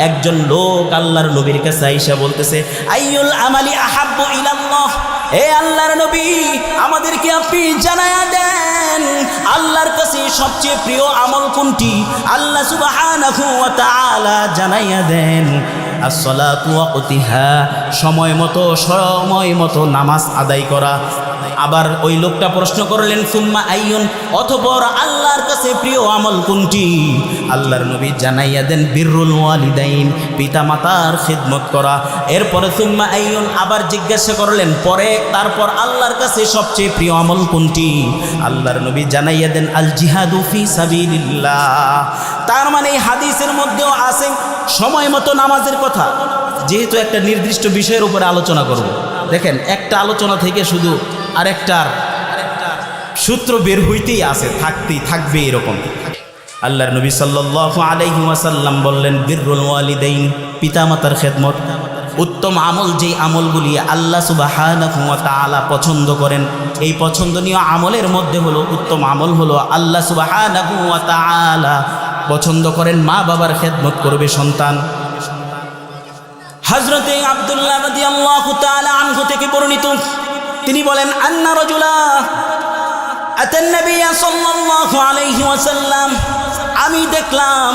একজন লোক আল্লাহর নবীর কাছে আইসা বলতেছে আইয়ুল আমালি আহাব্বু ইলাল্লাহ, হে আল্লাহর নবী আমাদেরকে আপনি জানায়া দেন আল্লাহর কাছে সবচেয়ে প্রিয় আমল কোনটি? আল্লাহ সুবহানাহু ওয়া তাআলা জানাইয়া দেন আসসালাতু ওয়াক্তিহা, সময় মতো নামাজ আদায় করা। আবার ওই লোকটা প্রশ্ন করলেন সুম্মা আইয়ুন, অতঃপর আল্লাহর কাছে প্রিয় আমল কোনটি? আল্লাহর নবী জানাইয়া দেন বিররুল ওয়ালিদাইন, পিতা মাতার খিদমত করা। এরপরে সুম্মা আইয়ুন, আবার জিজ্ঞাসা করলেন পরে তারপর আল্লাহর কাছে সবচেয়ে প্রিয় আমল কোনটি? আল্লাহর নবী জানাইয়া দেন আল জিহাদু ফি সাবিলিল্লাহ। তার মানে এই হাদিসের মধ্যেও আছে সময় মতো নামাজের কথা। যেহেতু একটা নির্দিষ্ট বিষয়ের উপরে আলোচনা করব, দেখেন একটা আলোচনা থেকে শুধু আরেকটার সূত্র বের হইতেই আছে, থাকবে এরকম। আল্লাহর নবী সাল্লাল্লাহু আলাইহি ওয়াসাল্লাম বললেন বিররুল ওয়ালিদাইন, পিতামাতার খেদমত উত্তম আমল। যেই আমলগুলি আল্লাহ সুবহানাহু ওয়া তাআলা পছন্দ করেন, এই পছন্দনীয় আমলের মধ্যে হলো উত্তম আমল হলো আল্লাহ সুবহানাহু ওয়া তাআলা পছন্দ করেন মা বাবার খেদমত করবে সন্তান। হযরতে আব্দুল্লাহ রাদিয়াল্লাহু তাআলা আনহু থেকে বর্ণিত, তিনি বলেন আন্না রাজুলা আতান নবী সাল্লাল্লাহু আলাইহি ওয়াসাল্লাম, আমি দেখলাম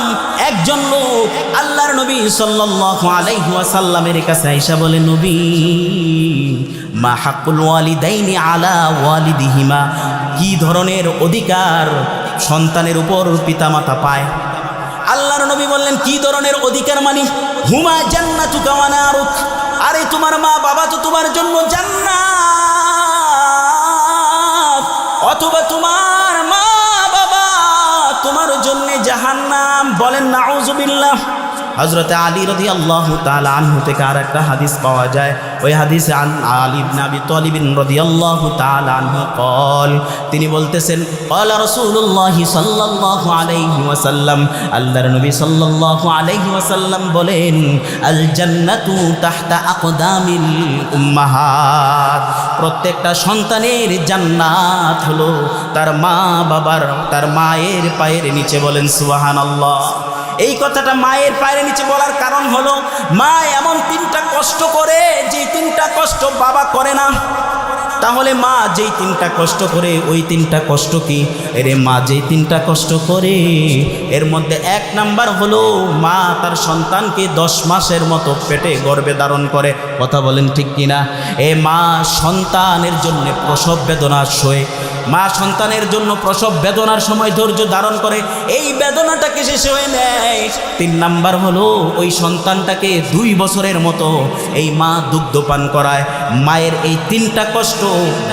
একজন লোক আল্লাহর নবী সাল্লাল্লাহু আলাইহি ওয়াসাল্লামের কাছে আইসা বলে নবী মা হাক্কুল ওয়ালিদাইনি আলা ওয়ালিদিহিমা, কি ধরনের অধিকার সন্তানের উপর পিতামাতা পায়? আল্লাহর নবী বললেন কি ধরনের অধিকার? মানে হুমা জান্নাতুকা ওয়া নারুক, আরে তোমার মা বাবা তো তোমার জন্য জান্নাত, অথবা তোমার মা বাবা তোমার জন্য জাহান্নাম। বলেন নাউজুবিল্লাহ। হযরত আলী রাদিয়াল্লাহু তাআলা আনহু থেকে আরেকটা হাদিস পাওয়া যায়। ওই হাদিসে আলী ইবনে আবি তালিব রাদিয়াল্লাহু তাআলা আনহু قال, তিনি বলতেছেন قال রাসূলুল্লাহ সাল্লাল্লাহু আলাইহি ওয়াসাল্লাম, আল্লাহর নবী সাল্লাল্লাহু আলাইহি ওয়াসাল্লাম বলেন আল জান্নাতু তাহতা আকদামিল উম্মাহাত, প্রত্যেকটা সন্তানের জান্নাত হলো তার মা বাবার, তার মায়ের পায়ের নিচে। বলেন সুবহানাল্লাহ। এই কথাটা মায়ের পায়ের নিচে বলার কারণ হলো মা এমন 3টা কষ্ট করে যে 3টা কষ্ট বাবা করে না। তাহলে মা যেই 3টা কষ্ট করে ওই 3টা কষ্ট কি? এরে মা যেই 3টা কষ্ট করে এর মধ্যে 1 নাম্বার হলো মা তার সন্তানকে 10 মাসের মতো পেটে গর্ভে ধারণ করে। কথা বলেন ঠিক কিনা? এ মা সন্তানের জন্য প্রসব বেদনা সয়ে, মা সন্তানের জন্য প্রসব বেদনার সময় ধৈর্য ধারণ করে, এই বেদনাটাকে সে সয়ে নেয়। 3 নাম্বার হলো ওই সন্তানটাকে 2 বছরের মতো এই মা দুগ্ধ পান করায়। মায়ের এই 3টা কষ্ট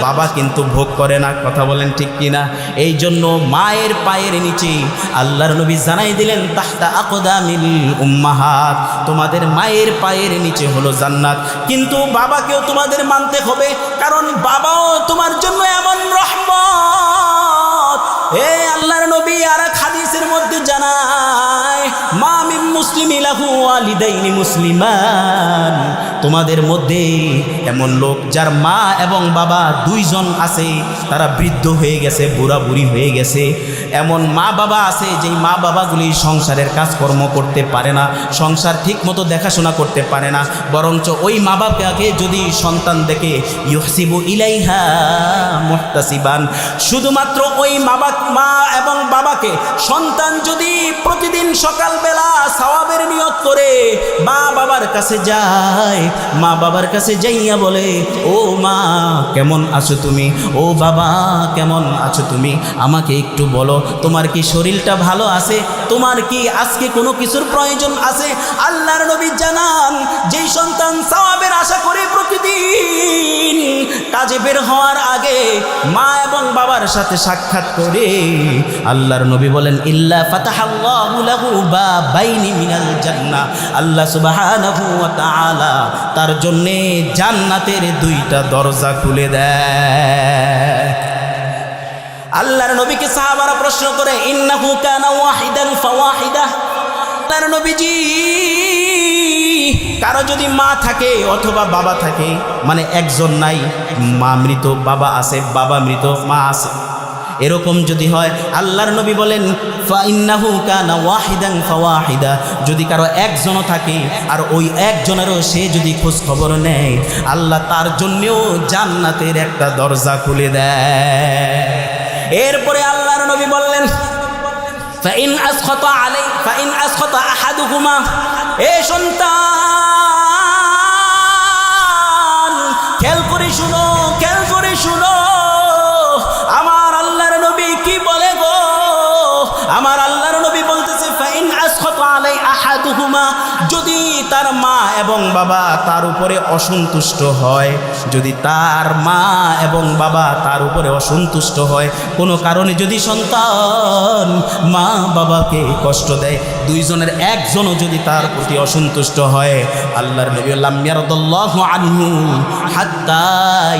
বাবা কিন্তু ভোগ করে না। কথা বলেন ঠিক কিনা? এই জন্য মায়ের পায়ের নিচে আল্লাহর নবী জানাই দিলেন তাহতা আকদামিল উম্মাহাত, তোমাদের মায়ের পায়ের নিচে হলো জান্নাত। কিন্তু বাবাকেও তোমাদের মানতে হবে, কারণ বাবাও তোমার জন্য এমন রহমত। হে আল্লাহর নবী আর এক হাদিসের মধ্যে জানায় মা মিন মুসলিমি লাহু ওয়ালিদাইনি মুসলিমান, তোমাদের মধ্যে এমন লোক যার মা এবং বাবা 2 জন আছে, তারা বৃদ্ধ হয়ে গেছে, বুড়া বুড়ি হয়ে গেছে। এমন মা বাবা আছে যেই মা বাবাগুলি সংসারের কাজকর্ম করতে পারে না, সংসার ঠিক মতো দেখাশোনা করতে পারে না, বরঞ্চ ওই মা বাবাকে যদি সন্তান দেখে ইউহসিবু ইলাইহা মুহতাসিবান, শুধুমাত্র ওই মা এবং বাবাকে সন্তান যদি প্রতিদিন সকালবেলা সওয়াবের নিয়ত করে মা বাবার কাছে যায়, মা বাবার কাছে যাইয়া বলে ও মা কেমন আছো তুমি, ও বাবা কেমন আছো তুমি, আমাকে একটু বলো তোমার কি শরীরটা ভালো আছে, তোমার কি আজকে কোনো কিছুর প্রয়োজন আছে? আল্লাহর নবী জানান যেই সন্তান সওয়াবের আশা করে প্রতিদিন কাজে বের হওয়ার আগে মা এবং বাবার সাথে সাক্ষাৎ করে, আল্লাহর নবী বলেন ইল্লা ফাতাহাল্লাহু লাহু বাবাইনি মিনাল জান্নাহ, আল্লাহ সুবহানাহু ওয়া তাআলা তার জন্য জান্নাতের 2টা দরজা খুলে দেয়। আল্লাহর নবীকে সাহাবারা প্রশ্ন করে ইন্নাহু কানা ওয়াহিদান ফাওয়াহিদা, আল্লাহর নবীজি কারো যদি মা থাকে অথবা বাবা থাকে, মানে একজন নাই, মা মৃত বাবা আছে, বাবা মৃত মা আছে, এরকম যদি হয় আল্লাহর নবী বলেন ফাইন্নাহু কানা ওয়াহিদান ফাওয়াহিদা, যদি কারো একজনও থাকে আর ওই একজনেরও সে যদি খোঁজ খবর নেয়, আল্লাহ তার জন্যও জান্নাতের একটা দরজা খুলে দেয়। এরপরে আল্লাহর নবী বললেন ফাইন আসখাতা আহাদুহুমা, এ সন্তান খেয়াল করে শুনো, খেয়াল করে শুনো, আমার আল্লাহর নবী কি বলে গো? আমার আল্লাহর নবী বলতেছে ফাইন আসখাতা আলাই আহাদুহুমা, যদি তার মা এবং বাবা তার উপরে অসন্তুষ্ট হয়, যদি তার মা এবং বাবা তার উপরে অসন্তুষ্ট হয়, কোনো কারণে যদি সন্তান মা বাবাকে কষ্ট দেয়, 2 জনের একজনও যদি তার প্রতি অসন্তুষ্ট হয়, আল্লাহর নবী লাম ইয়ারদাল্লাহু আনহু হাত্তা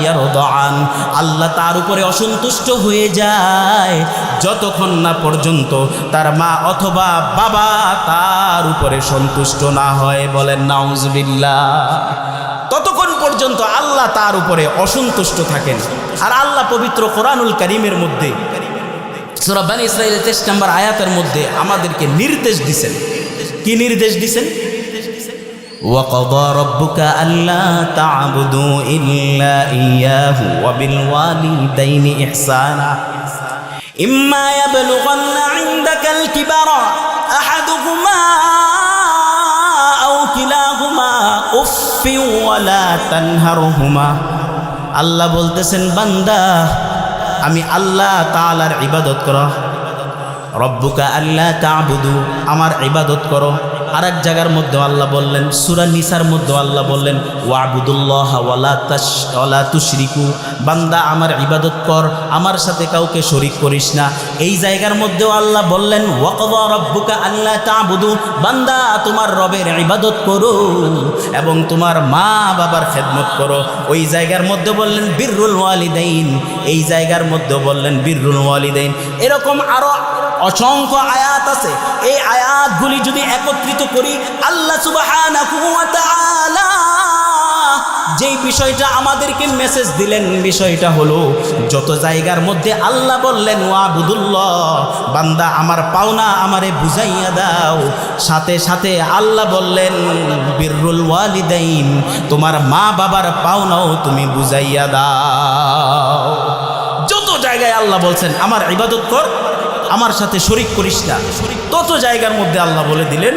ইয়ারদাআন, আল্লাহ তার উপরে অসন্তুষ্ট হয়ে যায় যতক্ষণ না পর্যন্ত তার মা অথবা বাবা তার উপরে সন্তুষ্ট না হয়। বলেন নাউজুবিল্লাহ। ততক্ষণ পর্যন্ত আল্লাহ তার উপরে অসন্তুষ্ট থাকেন। আর আল্লাহ পবিত্র কোরআনুল কারীমের মধ্যে সূরা বনী ইসরাঈলের 23 নম্বর আয়াতের মধ্যে আমাদেরকে নির্দেশ দিয়েছেন। কি নির্দেশ দিয়েছেন? وَقَضَى رَبُّكَ أَلَّا تَعْبُدُوا إِلَّا إِيَّاهُ وَبِالْوَالِدَيْنِ إِحْسَانًا إِمَّا يَبْلُغَنَّ عِندَكَ الْكِبَرَ أَحَدُهُمَا أَوْ كِلَاهُمَا أُفٍّ وَلَا تَنْهَرْهُمَا, আল্লাহ বলতেছেন বান্দা আমি আল্লাহ তাআলার ইবাদত করো, রব্বুকা আল্লা তা'বুদু, আমার ইবাদত করো। আরেক জায়গার মধ্যে আল্লাহ বললেন, সূরা নিসার মধ্যে আল্লাহ বললেন ওয়াবুদুল্লাহ ওয়ালা তুশরিকু, বান্দা আমার ইবাদত কর, আমার সাথে কাউকে শরীক করিস না। এই জায়গার মধ্যেও আল্লাহ বললেন ওয়াকযা রাব্বুকা আল্লা তা'বুদু, বান্দা তোমার রবের ইবাদত করো এবং তোমার মা বাবার খেদমত করো। ওই জায়গার মধ্যে বললেন বিররুল ওয়ালিদাইন, এই জায়গার মধ্যে বললেন বিররুল ওয়ালিদাইন। এরকম আরো অসংখ্য আয়াত আছে। এই আয়াতগুলি যদি একত্রিত করি, আল্লাহ সুবহানাহু ওয়া তাআলা যেই বিষয়টা আমাদেরকে মেসেজ দিলেন, বিষয়টা হলো যত জায়গার মধ্যে আল্লাহ বললেন ওয়াবুদুল্লাহ, বান্দা আমার পাওনা আমারে বুঝাইয়া দাও, সাথে সাথে আল্লাহ বললেন বিররুল ওয়ালিদাইন, তোমার মা বাবার পাওনাও তুমি বুঝাইয়া দাও। যত জায়গায় আল্লাহ বলছেন আমার ইবাদত কর, আমার সাথে শরীক করিস না, তত জায়গার মধ্যে আল্লাহ বলে দিলেন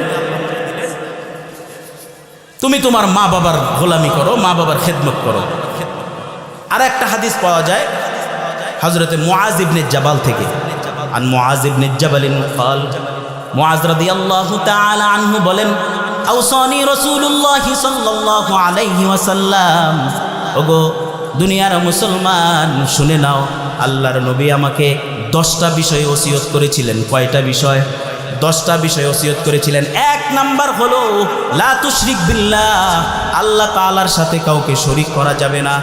তুমি তোমার মা বাবার গোলামি করো, মা বাবার খেদমত করো। আর একটা হাদিস পাওয়া যায় হযরতে মুআজ ইবনে জাবাল থেকে, আন মুআজ ইবনে জাবালিন قال, মুআজ রাদিয়াল্লাহু তাআলা আনহু বলেন আওসানি রাসূলুল্লাহ সাল্লাল্লাহু আলাইহি ওয়াসাল্লাম, ওগো দুনিয়ার মুসলমান শুনে নাও, আল্লাহর নবী আমাকে 10টা বিষয় ওসিয়ত করেছিলেন। কয়টা বিষয়? 10টা বিষয় ওসিয়ত করেছিলেন। এক নাম্বার হলো লা তুশরিক বিল্লাহ, আল্লাহ তাআলার সাথে কাউকে শরীক করা যাবে না।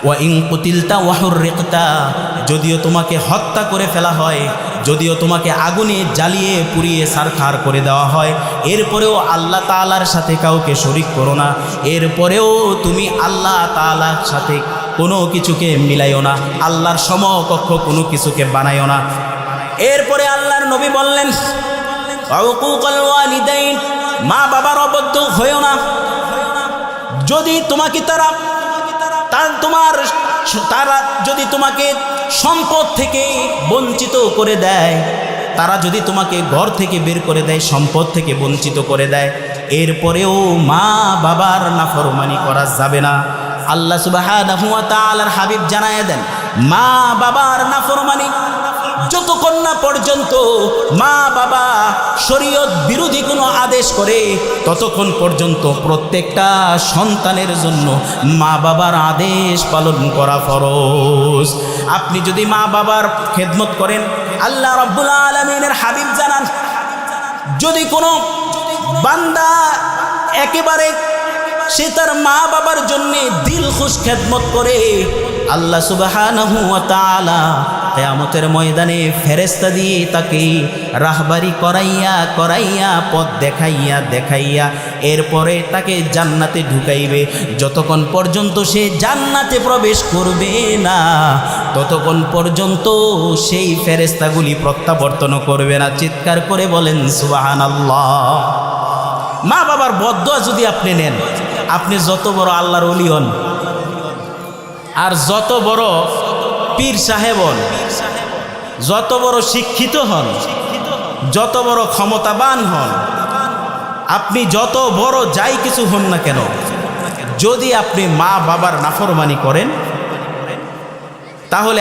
ওয়া ইন কুতিলতা ওয়া হুররিকতা, যদিও তোমাকে হত্যা করে ফেলা হয়, যদিও তোমাকে আগুনে জ্বালিয়ে পুড়িয়ে ছারখার করে দেওয়া হয়, এরপরেও আল্লাহ তাআলার সাথে কাউকে শরীক করো না। এরপরেও তুমি আল্লাহ তাআলার সাথে কোনো কিছুকে মিলাইও না, আল্লাহর সমকক্ষ কোনো কিছুকে বানাইও না। এরপরে আল্লাহর নবী বললেন উকুকুল ওয়ালিদাইন, মা বাবার অবদ্ধ হয়েও না। যদি তোমাকে তারা যদি তোমাকে সম্পদ থেকে বঞ্চিত করে দেয়, তারা যদি তোমাকে ঘর থেকে বের করে দেয়, সম্পদ থেকে বঞ্চিত করে দেয়, এরপরেও মা বাবার নাফরমানি করা যাবে না। আল্লাহ সুবহানাহু ওয়া তাআলার হাবিব জানায় দেন মা বাবার নাফরমানি যতক্ষণ না পর্যন্ত মা বাবা শরীয়ত বিরোধী কোনো আদেশ করে, ততক্ষণ পর্যন্ত প্রত্যেকটা সন্তানের জন্য মা বাবার আদেশ পালন করা ফরজ। আপনি যদি মা বাবার খেদমত করেন, আল্লাহ রাব্বুল আলামিনের হাবিব জানান যদি কোনো বান্দা একেবারে সে তার মা বাবার জন্যে দিল খুশ খেদমত করে, আল্লাহ সুবহানাহু ওয়া তাআলা কিয়ামতের ময়দানে ফেরেশতা দিয়ে তাকে রাহবারি করাইয়া পথ দেখাইয়া এরপরে তাকে জান্নাতে ঢুকাইবে। যতক্ষণ পর্যন্ত সে জান্নাতে প্রবেশ করবে না, ততক্ষণ পর্যন্ত সেই ফেরেশতাগুলি প্রত্যাবর্তন করবে না। চিৎকার করে বলেন সুবহানাল্লাহ। মা বাবার বদদোয়া যদি আপনি নেন, আপনি যত বড় আল্লাহর ওলি হন, আর যত বড় পীর সাহেব হন, যত বড় শিক্ষিত হন, যত বড় ক্ষমতাবান হন, আপনি যত বড় যাই কিছু হন না কেন, যদি আপনি মা বাবার নাফরমানি করেন, তাহলে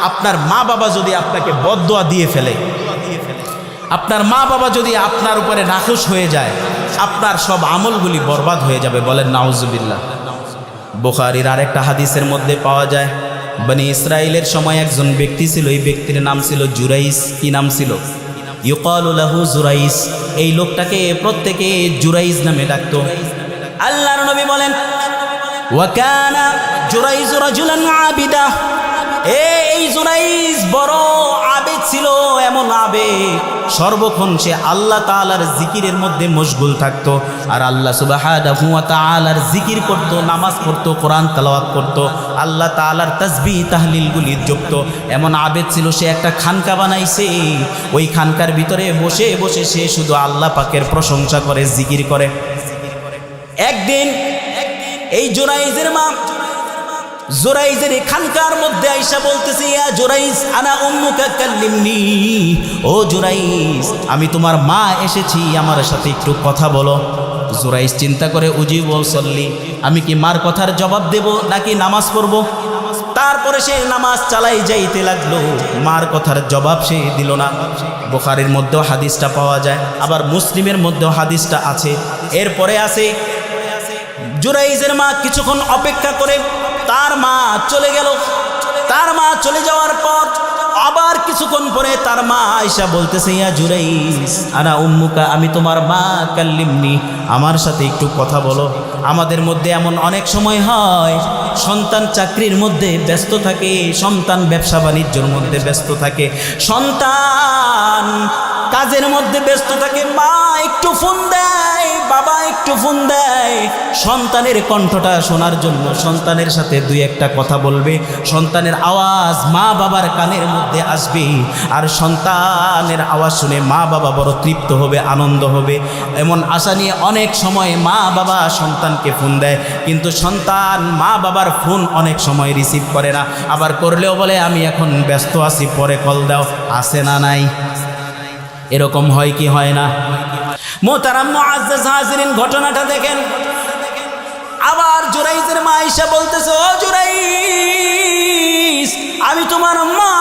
আপনার মা বাবা যদি আপনাকে বদদোয়া দিয়ে ফেলে, আপনার মা বাবা যদি আপনার উপরে নাখুশ হয়ে যায়, আপনার সব আমলগুলি বরবাদ হয়ে যাবে। বলেন নাউজুবিল্লাহ। বুখারীর আরেকটা হাদিসের মধ্যে পাওয়া যায় বনি ইসরাইলের সময় একজন ব্যক্তি ছিল, এই ব্যক্তির নাম ছিল জুরাইস। কি নাম ছিল? ইউকালু লাহু জুরাইস। এই লোকটাকে প্রত্যেকে জুরাইস নামে ডাকতো। আল্লাহর নবী বলেন ওয়া কানা জুরাইজ রাজুলান আবিদা, এই জুরাইজ বড় আবেদ ছিল, এমন আবেদ সর্বক্ষণ সে আল্লাহ তাআলার জিকিরের মধ্যে মশগুল থাকতো, আর আল্লাহ সুবহানাহু ওয়া তাআলার জিকির করত, নামাজ পড়তো, কোরআন তেলাওয়াত করতো, আল্লাহ তাআলার তাসবিহ তাহলিলগুলি জপত। এমন আবেদ ছিল, সে একটা খানকা বানাইছে, ওই খানকার ভিতরে বসে বসে সে শুধু আল্লাহ পাকের প্রশংসা করে, জিকির করে। একদিন এই জুরাইজের মা জুরাইজের খানকার মধ্যে আইসা বলতেছে ইয়া জুরাইজ আনা উম্মুকা কাল্লিমনি, ও জুরাইজ আমি তোমার মা এসেছি, আমার সাথে একটু কথা বলো। জুরাইজ চিন্তা করে উজিব ওয়াসল্লি, আমি কি মার কথার জবাব দেব নাকি নামাজ পড়ব? তারপরে সে নামাজ চালাই যাইতে লাগলো, মার কথার জবাব সে দিল না। বুখারীর মধ্যেও হাদিসটা পাওয়া যায়, আবার মুসলিমের মধ্যেও হাদিসটা আছে। এরপরে আছে জুরাইজের মা কিছুক্ষণ অপেক্ষা করে তার মা চলে গেল। তার মা চলে যাওয়ার পর আবার কিছুক্ষণ পরে তার মা আয়েশা বলতেছে ইয়া জুরাইজ আনা উম্মুকা, আমি তোমার মা, কাল্লিমনি আমার সাথে একটু কথা বলো। আমাদের মধ্যে এমন অনেক সময় হয়, সন্তান চাকরির মধ্যে ব্যস্ত থাকে, সন্তান ব্যবসা বাণিজ্যের মধ্যে ব্যস্ত থাকে, সন্তান কাজের মধ্যে ব্যস্ত থাকে, মা একটু ফোন দেয়, বাবা একটু ফোন দেয় সন্তানের কণ্ঠটা শোনার জন্য, সন্তানের সাথে দুই একটা কথা বলবে, সন্তানের আওয়াজ মা বাবার কানের মধ্যে আসবে, আর সন্তানের আওয়াজ শুনে মা বাবা বড় তৃপ্ত হবে, আনন্দ হবে। এমন আশা নিয়ে অনেক সময় মা বাবা সন্তানকে ফোন দেয়, কিন্তু সন্তান মা বাবার ফোন অনেক সময় রিসিভ করে না, আবার করলেও বলে আমি এখন ব্যস্ত আছি, পরে কল দাও। আছে না নাই? এরকম হয় কি হয় না? মোহতারাম মুআজ্জাজ হাজিরিন, ঘটনাটা দেখেন। আবার জুরাইজের মা আয়েশা বলতেছে, ও জুরাইজ, আমি তোমার মা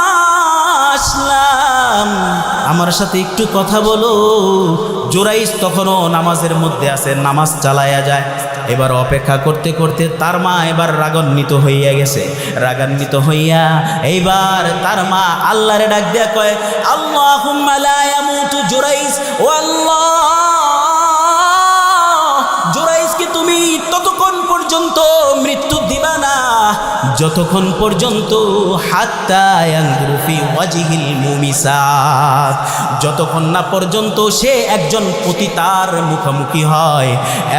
আসলাম, আমার সাথে একটু কথা বলো। জুরাইজ তখনও নামাজের মধ্যে আছে, নামাজ চালায়া যায়। এবার অপেক্ষা করতে করতে তার মা এবার রাগান্বিত হইয়া গেছে। রাগান্বিত হইয়া এইবার তার মা আল্লাহরে ডাক দেয়া কয়, আল্লাহুম্মা লা ইয়ামুতু জুরাইজ, ও আল্লাহ, জুরাইজকে তুমি ততক্ষণ পর্যন্ত মৃত্যু দিবা না যতক্ষণ পর্যন্ত হাত্তা ইয়ানজুরু ফি ওয়াজহিল মুমিসাত, যতক্ষণ না পর্যন্ত সে একজন পতিতার মুখোমুখি হয়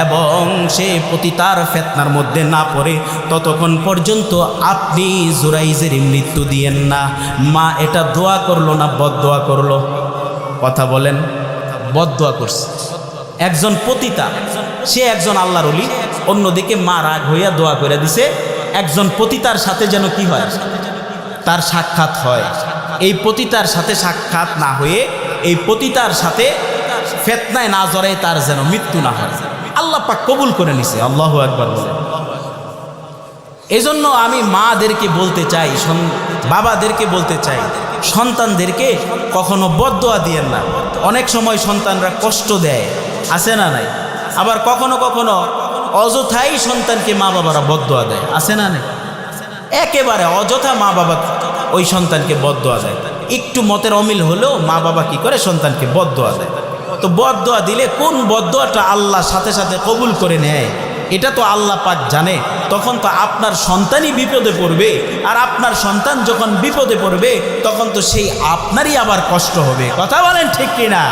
এবং সে পতিতার ফিতনার মধ্যে না পড়ে, ততক্ষণ পর্যন্ত আপনি জুরাইজের মৃত্যু দিয়েন না। মা এটা দোয়া করলো না বদদোয়া করলো? কথা বলেন। বদদোয়া করছে। একজন পতিতা, সে একজন আল্লাহর ওলি, অন্যদিকে মা রাগ হইয়া দোয়া করে দিছে একজন পতিতার সাথে যেন কি হয়, তার সাক্ষাৎ হয়। এই পতিতার সাথে সাক্ষাৎ না হয়ে এই পতিতার সাথে ফিতনায় না জড়ায় তার যেন মৃত্যু না হয়। আল্লাহ পাক কবুল করে নিছে। আল্লাহু আকবার বলে। এজন্য আমি মাদেরকে বলতে চাই, বাবাদেরকে বলতে চাই, সন্তানদেরকে কখনো বদদোয়া দিয়েন না। অনেক সময় সন্তানরা কষ্ট দেয়, আছে না নাই? আবার কখনো কখনো অযথাই সন্তানকে মা বাবারা বদদোয়া দেয়, আছে না নাই? একেবারে অযথা মা বাবা ওই সন্তানকে বদদোয়া দেয়। একটু মতের অমিল হলেও মা বাবা কি করে, সন্তানকে বদদোয়া দেয়। তো বদদোয়া দিলে কোন বদদোয়াটা আল্লাহ সাথে সাথে কবুল করে নেয় এটা তো আল্লাহ পাক জানে। তখন তো আপনার সন্তানই বিপদে পড়বে, আর আপনার সন্তান যখন বিপদে পড়বে তখন তো সেই আপনারই আবার কষ্ট হবে। কথা বলেন ঠিক কিনা?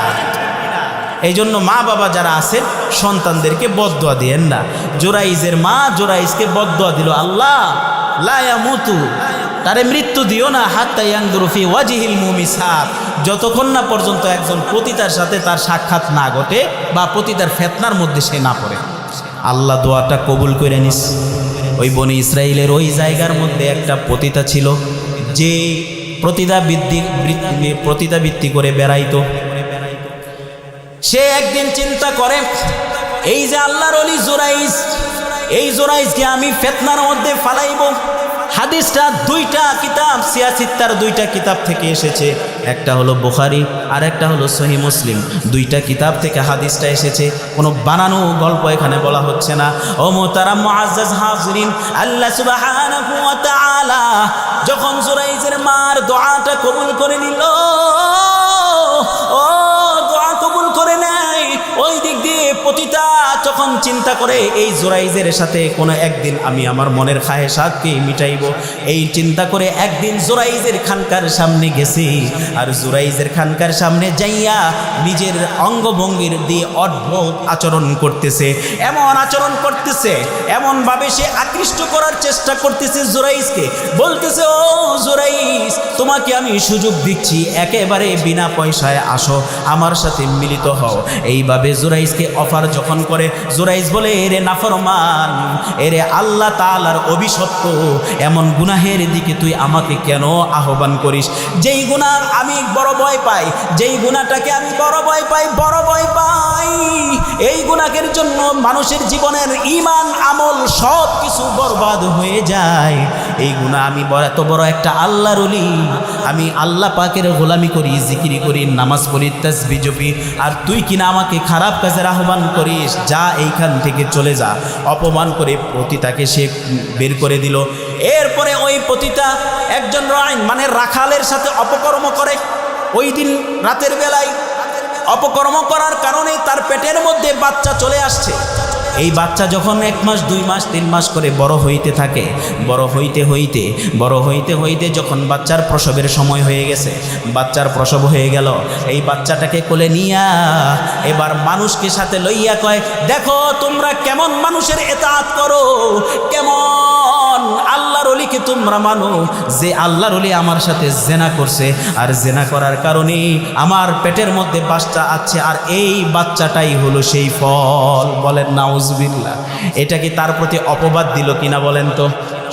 এই জন্য মা বাবা যারা আছেন সন্তানদেরকে বদদোয়া দিয়েন না। জুরাইজের মা জুরাইজকে বদদোয়া দিল, আল্লাহ লা ইয়ামুতু, তারে মৃত্যু দিও না, হাত্তা ইয়ানজুরু ফি ওয়াজহিল মুমিসাত, যতক্ষণ না পর্যন্ত একজন পতিতার সাথে তার সাক্ষাৎ না ঘটে বা পতিতার ফিতনার মধ্যে সে না পড়ে। আল্লাহ দোয়াটা কবুল করে নিস। ওই বনি ইসরাইলের ওই জায়গার মধ্যে একটা পতিতা ছিল, যে প্রতিদাবৃত্তি করে বেড়াইতো। সে একদিন চিন্তা করে, এই যে আল্লাহর ওলি জুরাইজ, এই জুরাইজকে আমি ফিতনার মধ্যে ফালাইব। হাদিসটা দুইটা কিতাব, সিয়াসিত্তার দুইটা কিতাব থেকে এসেছে, একটা হলো বুখারী আর একটা হলো সহিহ মুসলিম। দুইটা কিতাব থেকে হাদিসটা এসেছে, কোনো বানানো গল্প এখানে বলা হচ্ছে না। ও মুহতারাম মুআজ্জাজ হাজিরিন, আল্লাহ সুবহানাহু ওয়া তাআলা যখন জুরাইজের মার দোয়াটা কবুল করে নিল, ও দোয়া কবুল করে নেয়, ওই দিক দিয়ে পতিতা যখন চিন্তা করে এই জুরাইজের সাথে কোনো একদিন আমি আমার মনের খায়েশাতকে মিটাইব, এই চিন্তা করে একদিন জুরাইজের খানকার সামনে গেছে। আর জুরাইজের খানকার সামনে যাইয়া নিজের অঙ্গভঙ্গির দিয়ে অদ্ভুত আচরণ করতেছে, এমন আচরণ করতেছে, এমনভাবে সে আকৃষ্ট করার চেষ্টা করতেছে জুরাইজকে। বলতেছে, ও জুরাইজ, তোমাকে আমি সুযোগ দিচ্ছি, একেবারে বিনা পয়সায় আসো, আমার সাথে মিলিত হও। এইভাবে জুরাইজকে অফার যখন করে, জুরাইজ বলে, এরে নাফরমান, এরে আল্লাহ তাআলার অভিশপ্ত, এমন গুনাহের দিকে তুই আমাকে কেন আহ্বান করিস? যেই গুনাহ আমি বড় ভয় পাই, যেই গুনাহটাকে আমি বড় ভয় পাই, এই গুনাহের জন্য মানুষের জীবনের ঈমান আমল সব কিছু বরবাদ হয়ে যায়। এই গুনাহ আমি এত বড় একটা আল্লাহর ওলি, আমি আল্লাহ পাকের গোলামি করি, জিকিরি করি, নামাজ পড়ি, তাসবিহ জপি, আর তুই কিনা আমাকে খারাপ কাজের আহ্বান করিস? যা এইখান থেকে চলে যা। অপমান করে পতিতাকে সে বের করে দিল। এরপরে ওই পতিতা একজন রাখালের সাথে অপকর্ম করে। ওই দিন রাতের বেলায় অপকর্ম করার কারণে তার পেটের মধ্যে বাচ্চা চলে আসছে। এই বাচ্চা যখন 1 মাস 2 মাস 3 মাস করে বড় হইতে থাকে, বড় হইতে হইতে যখন বাচ্চার প্রসবের সময় হয়ে গেছে, বাচ্চার প্রসব হয়ে গেল, এই বাচ্চাটাকে কোলে নিয়া এবার মানুষকে সাথে লইয়া কয়, দেখো তোমরা কেমন মানুষের ইতাআত করো, কেমন আল্লাহর ওলিকে তোমরা মানো, যে আল্লাহর ওলি আমার সাথে জেনা করছে, আর জেনা করার কারণে আমার পেটের মধ্যে বাচ্চা আছে, আর এই বাচ্চাটাই হলো সেই ফল। বলেন নাউজুবিল্লাহ। এটা কি তার প্রতি অপবাদ দিল কিনা বলেন তো?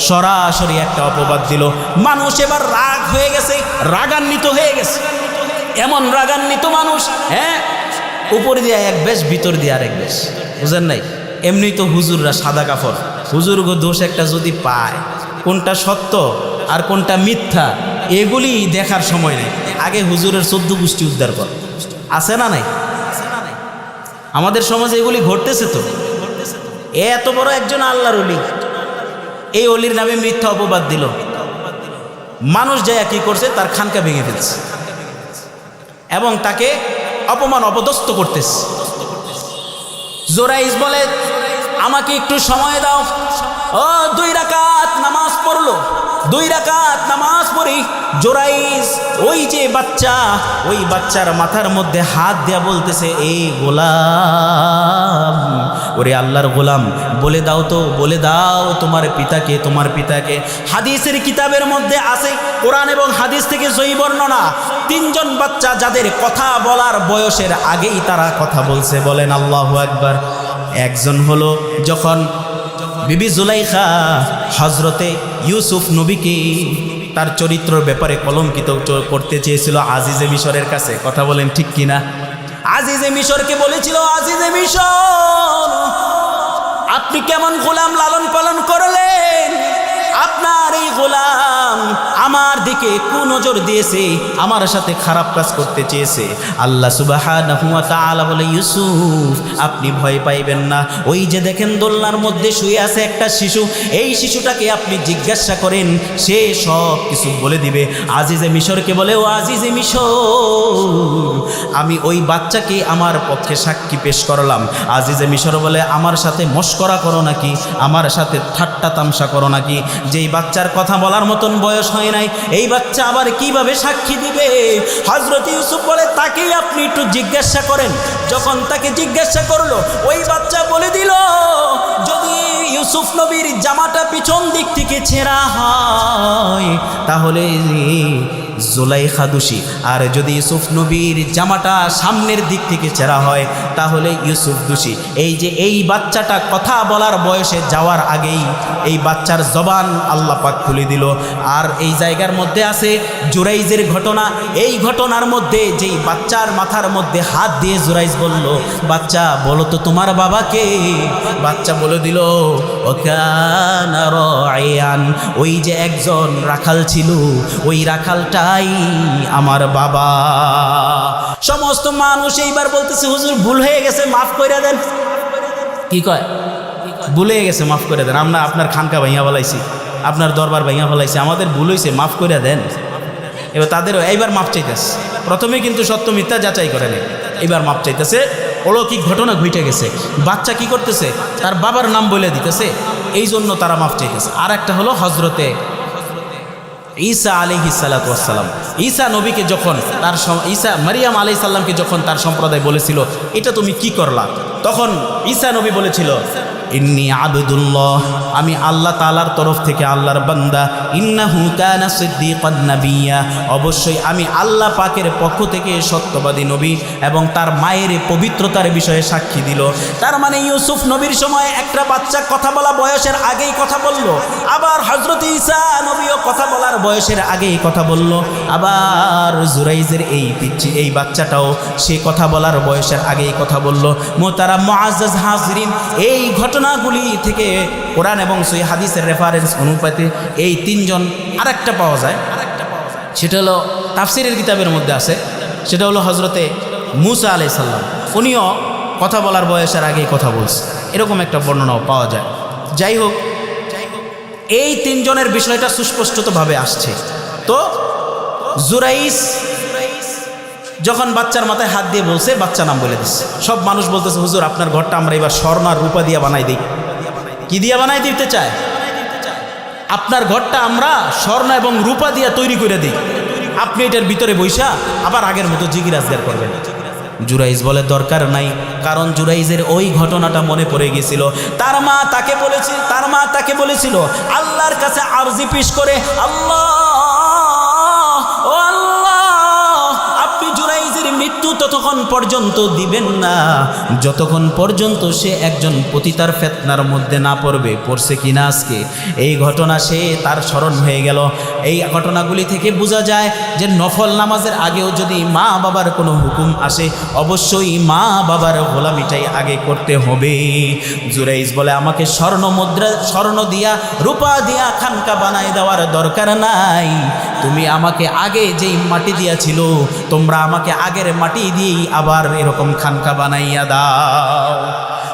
সরাসরি একটা অপবাদ দিল। মানুষ এবার রাগ হয়ে গেছে, রাগান্বিত হয়ে গেছে, এমন রাগান্বিত মানুষ, হ্যাঁ, উপর দিয়ে এক বেশ ভিতর দিয়ে আরেক বেশ, বুঝেন নাই? এমনি তো হুজুররা সাদা কাপড়, হুজুরগো দোষ একটা যদি পায়, কোনটা সত্য আর কোনটা মিথ্যা এগুলি দেখার সময় নেই, আগে হুজুরের 14 গোষ্ঠী উদ্ধার কর। আছে না নাই? আমাদের সমাজে এগুলি ঘটতেছে তো। এত বড় একজন আল্লাহর ওলি, এই অলির নামে মিথ্যা অপবাদ দিল, মানুষ যায় কি করছে, তার খানকা ভেঙে ফেলছে এবং তাকে অপমান অপদস্থ করতেছে। জোরাইজ বলে, আমাকে একটু সময় দাও। ও 2 রাকাত নামাজ পড়লো, 2 রাকাত নামাজ পড়ি জোরাইজ ওই যে বাচ্চা, ওই বাচ্চার মাথার মধ্যে হাত দেয়া বলতেছে, এই গোলাম, ওরে আল্লাহর গোলাম, বলে দাও তো, বলে দাও তোমার পিতাকে, তোমার পিতাকে। হাদিসের কিতাবের মধ্যে আছে, কোরআন এবং হাদিস থেকে সহিহ বর্ণনা, 3 জন বাচ্চা যাদের কথা বলার বয়সের আগেই তারা কথা বলছে। বলেন আল্লাহু আকবার। একজন হলো যখন বিবি জুলাইখা হজরতে ইউসুফ নবীকে তার চরিত্রের ব্যাপারে কলঙ্কিত করতে চেয়েছিল আজিজে মিশরের কাছে। কথা বলেন ঠিক কিনা? আজিজে মিশরকে বলেছিল, আজিজে মিশর, আপনি কেমন গোলাম লালন পালন করলেন, আপনার এই গোলাম আমার দিকে কুনজর দিয়েছে, আমার সাথে খারাপ কাজ করতে চেয়েছে। আল্লাহ সুবহানাহু ওয়া তাআলা বলে, ইউসুফ আপনি ভয় পাইবেন না, ওই যে দেখেন দোলনার মধ্যে শুয়ে আছে একটা শিশু, এই শিশুটাকে আপনি জিজ্ঞাসা করেন, সে সব কিছু বলে দিবে। আজিজে মিশরকে বলে, ও আজিজে মিশর, আমি ওই বাচ্চাকে আমার পক্ষে সাক্ষী পেশ করলাম। আজিজে মিশর বলে, আমার সাথে মশকরা করো নাকি, আমার সাথে ঠাট্টা তামসা করো নাকি? যেই বাচ্চার কথা বলার মতন বয়স হয় নাই, এই বাচ্চা আবার কিভাবে সাক্ষী দিবে? হযরত ইউসুফ বলে, তাকেই আপনি একটু জিজ্ঞাসা করেন। যখন তাকে জিজ্ঞাসা করলো, ওই বাচ্চা বলে দিল, যদি ইউসুফ নবীর জামাটা পিছন দিক থেকে ছেঁড়া হয় তাহলে জুলাইখা দোষী, আর যদি ইউসুফ নবীর জামাটা সামনের দিক থেকে ছেঁড়া হয় তাহলে ইউসুফ দোষী। এই যে এই বাচ্চাটা কথা বলার বয়সে যাওয়ার আগেই এই বাচ্চার জবান আল্লাহ পাক খুলে দিল। আর এই জায়গার মধ্যে আছে জুরাইজের ঘটনা। এই ঘটনার মধ্যে যেই বাচ্চার মাথার মধ্যে হাত দিয়ে জুরাইজ বলল, বাচ্চা বলো তো তোমার বাবাকে? বাচ্চা বলে দিল, ওকানা রাইয়ান, ওই যে একজন রাখাল ছিল, ওই রাখালটাই আমার বাবা। সমস্ত মানুষ এইবার বলতেছে, হুজুর ভুল হয়ে গেছে, মাফ করে দেন। কি কয়? ভুল হয়ে গেছে, মাফ করে দেন। আমরা আপনার খানকা ভাইয়া বলাইছি, আপনার দরবার ভাইয়া বলাইছি, আমাদের ভুল হয়েছে, মাফ করে দেন। এবার তাদেরও এইবার মাফ চাইতেছে। প্রথমে কিন্তু সত্য মিথ্যা যাচাই করে নেই, এবার মাফ চাইতেছে। অলৌকিক ঘটনা ঘটে গেছে, বাচ্চা কি করতেছে, তার বাবার নাম বলে দিতেছে, এই জন্য তারা মাফ চাইতেছে। আর একটা হলো হজরতে ঈসা আলাইহিস সালাতু ওয়াস সালাম, ঈসা নবীকে যখন তার ঈসা মারিয়াম আলাইহিস সালামকে যখন তার সম্প্রদায় বলেছিল, এটা তুমি কি করলা, তখন ঈসা নবী বলেছিল, ইন্নী আবদুল্লাহ, আমি আল্লাহ তাআলার তরফ থেকে আল্লাহর বান্দা, ইন্নাহু কানা সিদ্দীকান নাবিয়্যা, অবশ্যই আমি আল্লাহ পাকের পক্ষ থেকে সত্যবাদী নবী, এবং তার মায়ের পবিত্রতার বিষয়ে সাক্ষী দিল। তার মানে ইউসুফ নবীর সময় একটা বাচ্চা কথা বলা বয়সের আগেই কথা বলল, আবার হযরত ঈসা নবীও কথা বলার বয়সের আগেই কথা বলল, আবার জুরাইজের এই বাচ্চাটাও সে কথা বলার বয়সের আগেই কথা বলল। মোহতারাম মুআজ্জাজ হাজিরিন, এই ঘটনাগুলি থেকে কোরআন এবং সহিহ হাদিসের রেফারেন্স অনুপাতে এই 3 জন আরেকটা পাওয়া যায়, সেটা হলো তাফসিরের কিতাবের মধ্যে আছে, সেটা হলো হজরতে মুসা আলাইহিস সালাম, উনিও কথা বলার বয়সের আগেই কথা বলছে, এরকম একটা বর্ণনাও পাওয়া যায়। যাই হোক, এই 3 জনের বিষয়টা সুস্পষ্টভাবে আসছে। তো জুরাইজ যখন বাচ্চার মাথায় হাত দিয়ে বলছে, বাচ্চা নাম বলে দিচ্ছে। সব মানুষ বলতেছে, হুজুর আপনার ঘরটা আমরা এবার স্বর্ণ আর রূপা দিয়া বানাই দিই। কি দিয়া বানাই দিতে চায়? আপনার ঘরটা আমরা স্বর্ণ এবং রূপা দিয়া তৈরি করে দিই, আপনি এটার ভিতরে বৈশা আবার আগের মতো জিগির আজগার করবেন। জুরাইজ বলে দরকার নাই, কারণ জুরাইজের ওই ঘটনাটা মনে পড়ে গেছিল। তার মা তাকে বলেছিল আল্লাহর কাছে আরজি পেশ করে, আল্লাহ ও আল্লাহ, আপনি জুরাইজের মৃত্যু ততক্ষণ পর্যন্ত দিবেন না যতক্ষণ পর্যন্ত সে একজন পতিতার ফিতনার মধ্যে না পড়বে। পড়ছে কিনা আজকে এই ঘটনা সে তার স্মরণ হয়ে গেল। এই ঘটনাগুলি থেকে বোঝা যায় যে নফল নামাজের আগেও যদি মা বাবার কোনো হুকুম আসে, অবশ্যই মা বাবার গোলামিটাই আগে করতে হবে। জুরাইজ বলে আমাকে স্বর্ণ দিয়া রূপা দিয়া খানকা বানাই দেওয়ার দরকার নাই, তুমি আমাকে আগে যেই মাটি দিয়াছিল, তোমরা আমাকে আগের মাটি দিয়েই আবার এরকম খানকা বানাইয়া দাও।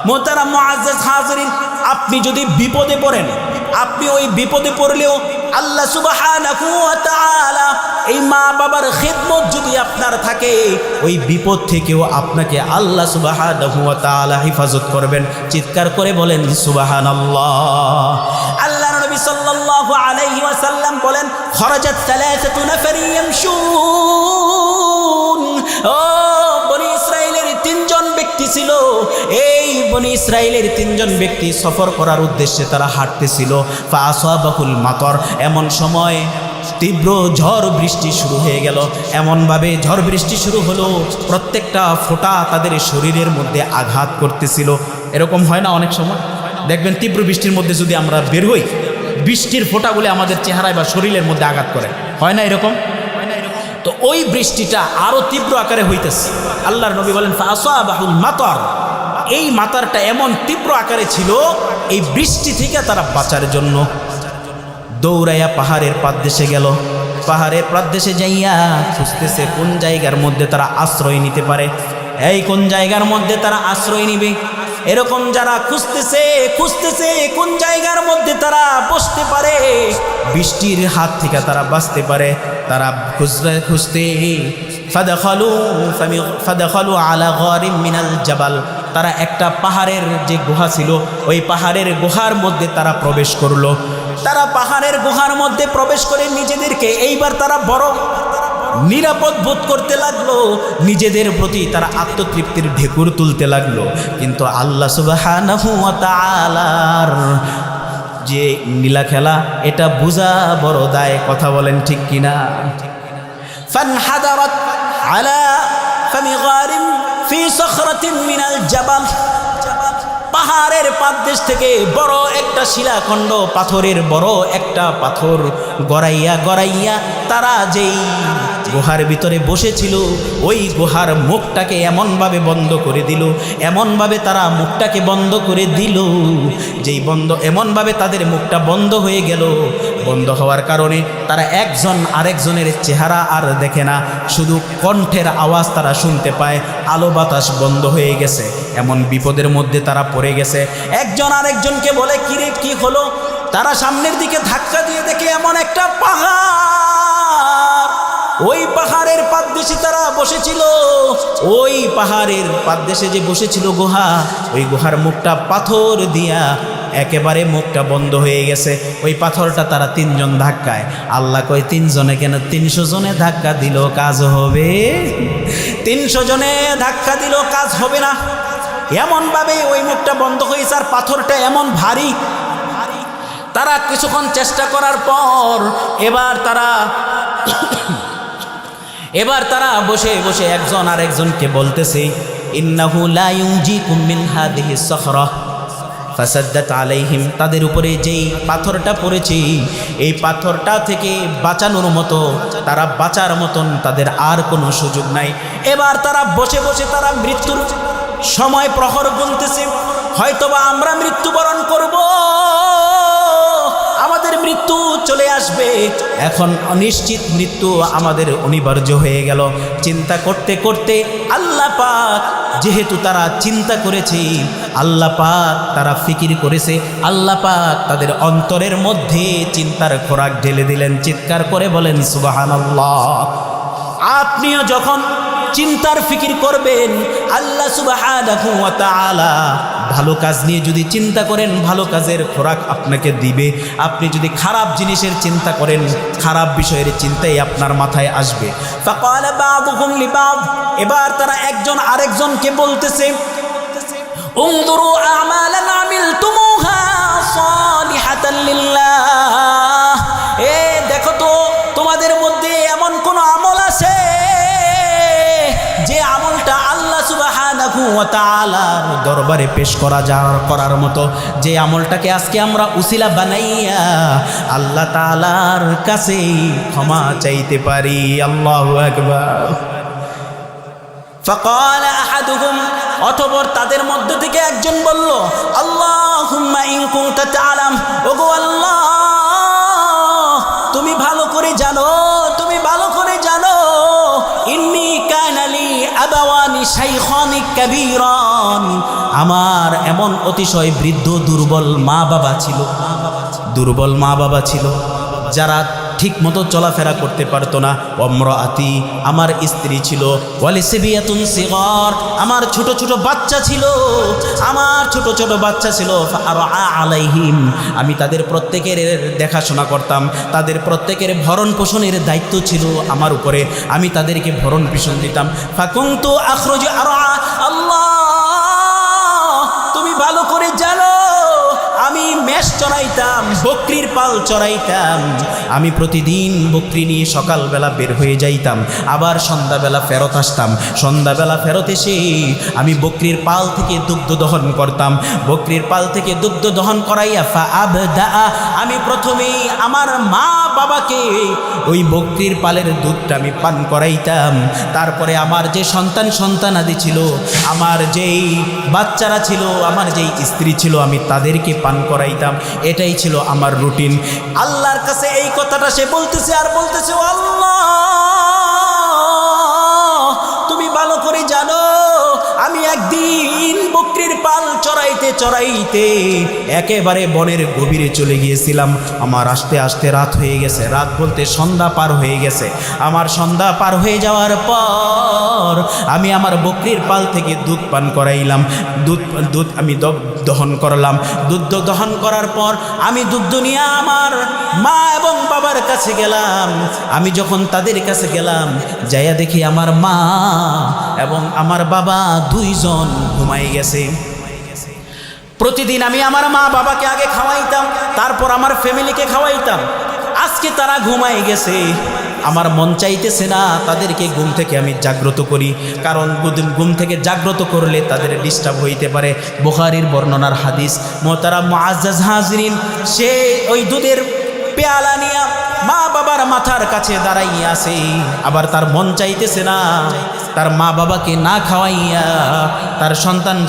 মোহতারাম মুআজ্জাজ হাজিরিন, আপনি যদি বিপদে পড়েন, আপনি ওই বিপদে পড়লেও আল্লাহ সুবহানাহু ওয়া তাআলা এই মা বাবার খিদমত যদি আপনার থাকে, ওই বিপদ থেকেও আপনাকে আল্লাহ সুবহানাহু ওয়া তাআলা হেফাজত করবেন। চিৎকার করে বলেন সুবহানাল্লাহ। আল্লাহর নবী সাল্লাল্লাহু আলাইহি ওয়াসাল্লাম বলেন, খরাজাত সালাসাতু নাফারি ইয়ামশুন। ও বনি ইসরাইলের তিনজন ব্যক্তি ছিল, এই বনি ইসরাইলের তিনজন ব্যক্তি সফর করার উদ্দেশ্যে তারা হাঁটতেছিল। ফাআসাবাহুল মাতর, এমন সময় তীব্র ঝড় বৃষ্টি শুরু হয়ে গেল। এমনভাবে ঝড় বৃষ্টি শুরু হলো, প্রত্যেকটা ফোঁটা তাদের শরীরের মধ্যে আঘাত করতেছিল। এরকম হয় না অনেক সময়, দেখবেন তীব্র বৃষ্টির মধ্যে যদি আমরা বের হই, বৃষ্টির ফোঁটাগুলি আমাদের চেহারায় বা শরীরের মধ্যে আঘাত করে, হয় না এরকম? তো ওই বৃষ্টিটা আরো তীব্র আকারে হইতেছে। আল্লাহর নবী বলেন ফাআসাবাহুল মাতর, এই মাতারটা এমন তীব্র আকারে ছিল, এই বৃষ্টি থেকে তারা বাঁচার জন্য দৌড়াইয়া পাহাড়ের পাদদেশে গেল। পাহাড়ের পাদদেশে যাইয়া খুঁজতেছে কোন জায়গার মধ্যে তারা আশ্রয় নিতে পারে। এই কোন জায়গার মধ্যে তারা আশ্রয় নিবে, এরকম যারা খুঁজতেছে কোন জায়গার মধ্যে তারা বসতে পারে, বৃষ্টির হাত থেকে তারা বাঁচতে পারে, তারা খুঁজতে ফাদাখালু আলা গারিম মিনাল জাবাল, তারা একটা পাহাড়ের যে গুহা ছিল, ওই পাহাড়ের গুহার মধ্যে তারা প্রবেশ করলো। তারা পাহাড়ের গুহার মধ্যে প্রবেশ করে নিজেদেরকে এইবার তারা বড় নিরাপদ বোধ করতে লাগলো, নিজেদের প্রতি তারা আত্মতৃপ্তির ঢেকুর তুলতে লাগলো। কিন্তু আল্লাহ সুবহানাহু ওয়া তাআলার যে নীলা খেলা, এটা বুঝা বড় দায়। কথা বলেন ঠিক কিনা? ফানহাদারাত আলা ফামি গারিম ফি সখরাতিন মিনাল জাবাল, পাহাড়ের পাদদেশ থেকে বড় একটা শিলাখণ্ড, পাথরের বড় একটা পাথর গড়াইয়া তারা যেই গুহার ভিতরে বসেছিল, ওই গুহার মুখটাকে এমনভাবে বন্ধ করে দিল, এমনভাবে তারা মুখটাকে বন্ধ করে দিল, যেই এমনভাবে তাদের মুখটা বন্ধ হয়ে গেল। বন্ধ হওয়ার কারণে তারা একজন আরেকজনের চেহারা আর দেখে না, শুধু কণ্ঠের আওয়াজ তারা শুনতে পায়। আলো বাতাস বন্ধ হয়ে গেছে, এমন বিপদের মধ্যে তারা পড়ে গেছে। একজন আরেকজনকে বলে, কিরে কি হলো? তারা সামনের দিকে ধাক্কা দিয়ে দেখে এমন একটা পাহাড়, ওই পাহাড়ের পাদদেশে তারা বসেছিল। ওই পাহাড়ের পাদদেশে যে বসেছিল গুহা, ওই গুহার মুখটা পাথর দিয়া একেবারে মুখটা বন্ধ হয়ে গেছে। ওই পাথরটা তারা তিনজন ধাক্কায়, আল্লাহ কয় 3 জনে কেন, 300 জনে ধাক্কা দিল কাজ হবে? 300 জনে ধাক্কা দিল কাজ হবে না। এমনভাবে ওই মুখটা বন্ধ হয়েছে, আর পাথরটা এমন ভারী। তারা কিছুক্ষণ চেষ্টা করার পর এবার তারা বসে বসে একজন আরেকজনকে বলতেছে, ইন্নাহু লা ইউনজিকুম মিন হাদিহিস সখরা ফাসাদ্দাত আলাইহিম, তাদের উপরে যেই পাথরটা পড়েছে, এই পাথরটা থেকে বাঁচানোর মতো, তারা বাঁচার মতন তাদের আর কোনো সুযোগ নাই। এবার তারা বসে বসে তারা মৃত্যুর সময় প্রহর গুনতেছে, হয়তোবা আমরা মৃত্যুবরণ করব, আমাদের মৃত্যু চলে আসবে, এখন অনিশ্চিত মৃত্যু আমাদের অনিবার্য হয়ে গেল। চিন্তা করতে করতে আল্লাহ পাক, যেহেতু তারা চিন্তা করেছে, আল্লাহ পাক তারা ফিকির করেছে, আল্লাহ পাক তাদের অন্তরের মধ্যে চিন্তার খোরাক ঢেলে দিলেন। চিৎকার করে বলেন সুবহানাল্লাহ। আপনিও যখন চিন্তার ফিকির করবেন আল্লাহ সুবহানাহু ওয়া তাআলা ভালো কাজ নিয়ে যদি চিন্তা করেন ভালো কাজের খোরাক আপনাকে দিবে। আপনি যদি খারাপ জিনিসের চিন্তা করেন খারাপ বিষয়ের চিন্তাই আপনার মাথায় আসবে। ফাকালা বা'দুহুম লিবা'দ, এবার তারা একজন আরেকজনকে বলতেছে, উনদুরু আমালান আমিলতুমুহা সালিহাতান লিল্লাহ, দেখো তো তোমাদের মধ্যে এমন কোন আমল আছে যে আমলটা আল্লাহ সুবহানাহু ওয়া তাআলার দরবারে পেশ করার মতো, যে আমলটাকে আজকে আমরা উসিলা বানাইয়া আল্লাহ তাআলার কাছে ক্ষমা চাইতে পারি। আল্লাহু আকবার। ফাকাল আহাদুহুম, অতঃপর তাদের মধ্য থেকে একজন বলল, আল্লাহুম্মা ইন কুনতা তা'লাম, ওগো আল্লাহ তুমি ভালো করে জানো, তুমি ভালো করে জানো, ইন্নী কানালি আবাওয়ানি শাইখানি কাবীরান, আমার এমন অতিশয় বৃদ্ধ দুর্বল মা বাবা ছিল, দুর্বল মা বাবা ছিল যারা ঠিক মতো চলাফেরা করতে পারতো না। ওমরাআতি, আমার স্ত্রী ছিল, ওয়ালিসবিয়াতুন সিগার, আমার ছোট ছোট বাচ্চা ছিল, আমার ছোট ছোট বাচ্চা ছিল। ফাআরআ আলাইহিম, আমি তাদের প্রত্যেকের দেখাশোনা করতাম, তাদের প্রত্যেকের ভরণ পোষণের দায়িত্ব ছিল আমার উপরে, আমি তাদেরকে ভরণ পোষণ দিতাম। ফাকুনতু আখরুজু আরআ, আল্লাহ তুমি ভালো করে জানো আমি মেষ চড়াইতাম, বকরির পাল চড়াইতাম, আমি প্রতিদিন বকরি নিয়ে সকালবেলা বের হয়ে যাইতাম, আবার সন্ধ্যাবেলা ফেরত আসতাম, সন্ধ্যাবেলা ফেরত এসে আমি বকরির পাল থেকে দুগ্ধ দহন করতাম, বকরির পাল থেকে দুগ্ধ দহন করাইয়া ফাআবদা, আমি প্রথমেই আমার মা বাবাকে ওই বকরির পালের দুধটা আমি পান করাইতাম, তারপরে আমার যে সন্তানাদি ছিল, আমার যেই বাচ্চারা ছিল, আমার যেই স্ত্রী ছিল, আমি তাদেরকে পান করাইতাম। এটাই ছিল আমার রুটিন। আল্লাহর কাছে এই কথাটা সে বলতেছে আর বলতেছে, ও আল্লাহ তুমি ভালো করে জানো আমি একদিন বকরির পাল চড়াইতে চড়াইতে একেবারে বনের গভীরে চলে গিয়েছিলাম, আমার আস্তে আস্তে রাত হয়ে গেছে, রাত বলতে সন্ধ্যা পার হয়ে গেছে। আমার সন্ধ্যা পার হয়ে যাওয়ার পর আমি আমার বকরির পাল থেকে দুধ পান করাইলাম, দুধ আমি দহন করলাম, দুধ দহন করার পর আমি দুধ নিয়ে আমার মা এবং বাবার কাছে গেলাম। আমি যখন তাদের কাছে গেলাম, যাইয়া দেখি আমার মা এবং আমার বাবা দুইজন ঘুমাই গেছে। প্রতিদিন আমি আমার মা বাবাকে আগে খাওয়াইতাম, তারপর আমার ফ্যামিলিকে খাওয়াইতাম। আজকে তারা ঘুমাই গেছে, আমার মন চাইতেছে না তাদেরকে ঘুম থেকে আমি জাগ্রত করি, কারণ ঘুম থেকে জাগ্রত করলে তাদের ডিস্টার্ব হইতে পারে। বুখারীর বর্ণনার হাদিস। মোহতারাম মুআজ্জাজ হাজরিন, সে ওই দুধের পেয়ালা নিয়ে মা বাবার মাথার কাছে দাঁড়াইয়া আছে, আবার তার মন চাইতেছে না তার মা বাবাকে না খাওয়াইয়া তার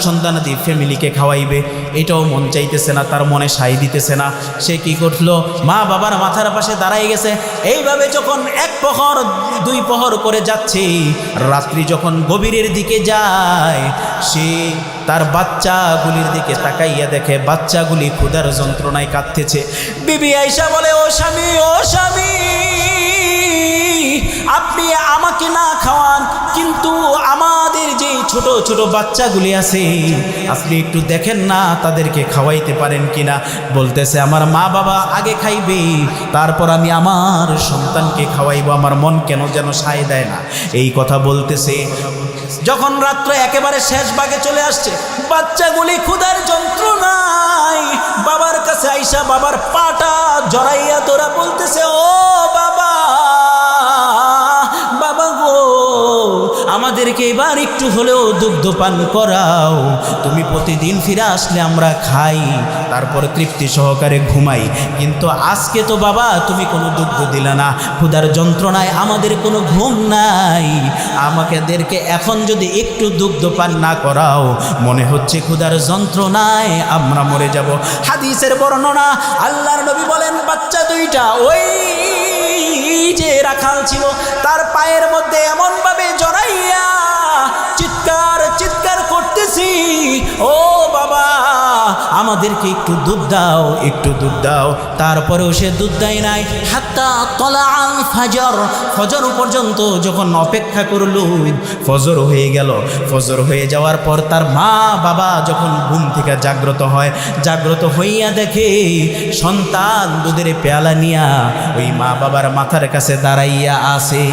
সন্তানাদি ফ্যামিলিকে খাওয়াইবে, এটাও মন চাইতেছে না, তার মনে সাই দিতেছে না। সে কি করলো, মা বাবার মাথার পাশে দাঁড়াই গেছে। এইভাবে যখন এক প্রহর দুই প্রহর করে যাচ্ছে, রাত্রি যখন গভীরের দিকে যায়, সে তার বাচ্চাগুলির দিকে তাকাইয়া দেখে বাচ্চাগুলি ক্ষুধার যন্ত্রণায় কাঁদতেছে। বিবি আয়েশা বলে, ও স্বামী, ও স্বামী, আপনি আমাকে না খাওয়ান, কিন্তু আমাদের যে ছোট ছোট বাচ্চাগুলি আছে আপনি একটু দেখেন না তাদেরকে খাওয়াইতে পারেন কিনা। বলতেছে, আমার মা বাবা আগে খাইবে, তারপর আমি আমার সন্তানকে খাওয়াইবো, আমার মন কেন যেন সায় দেয় না। এই কথা বলতেছে। যখন রাত্রে একেবারে শেষ ভাগে চলে আসছে, বাচ্চাগুলি ক্ষুধার যন্ত্রণায় বাবার কাছে আইসা বাবার পাটা জড়াইয়া তোরা বলতেছে, ও বাবা, বাবা গো, আমাদেরকে এবার একটু হলেও দুগ্ধ পান করাও, তুমি প্রতিদিন ফিরে আসলে আমরা খাই, তারপর তৃপ্তি সহকারে ঘুমাই, কিন্তু আজকে তো বাবা তুমি কোনো দুগ্ধ দিলে না, ক্ষুধার যন্ত্রণায় আমাদের কোনো ঘুম নাই, আমাদেরকে এখন যদি একটু দুগ্ধ পান না করাও, মনে হচ্ছে ক্ষুধার যন্ত্রণায় আমরা মরে যাব। হাদিসের বর্ণনা, আল্লাহর নবী বলেন, বাচ্চা দুইটা ওই যে রাখাল ছিল তার পায়ের মধ্যে এমন ভাবে জড়াইয়া চিৎকার করতেছি, ও বাবা, আমাদেরকে একটু দুধ দাও, একটু দুধ দাও। তারপরেও সে দুধ দেয় নাই। হাত্তা তলা আল ফাজর, ফজর পর্যন্ত যখন অপেক্ষা করল, ফজর হয়ে গেল। ফজর হয়ে যাওয়ার পর তার মা বাবা যখন ঘুম থেকে জাগ্রত হয়, জাগ্রত হইয়া দেখে সন্তান দুধের পেয়ালা নিয়া ওই মা বাবার মাথার কাছে দাঁড়াইয়া আছে।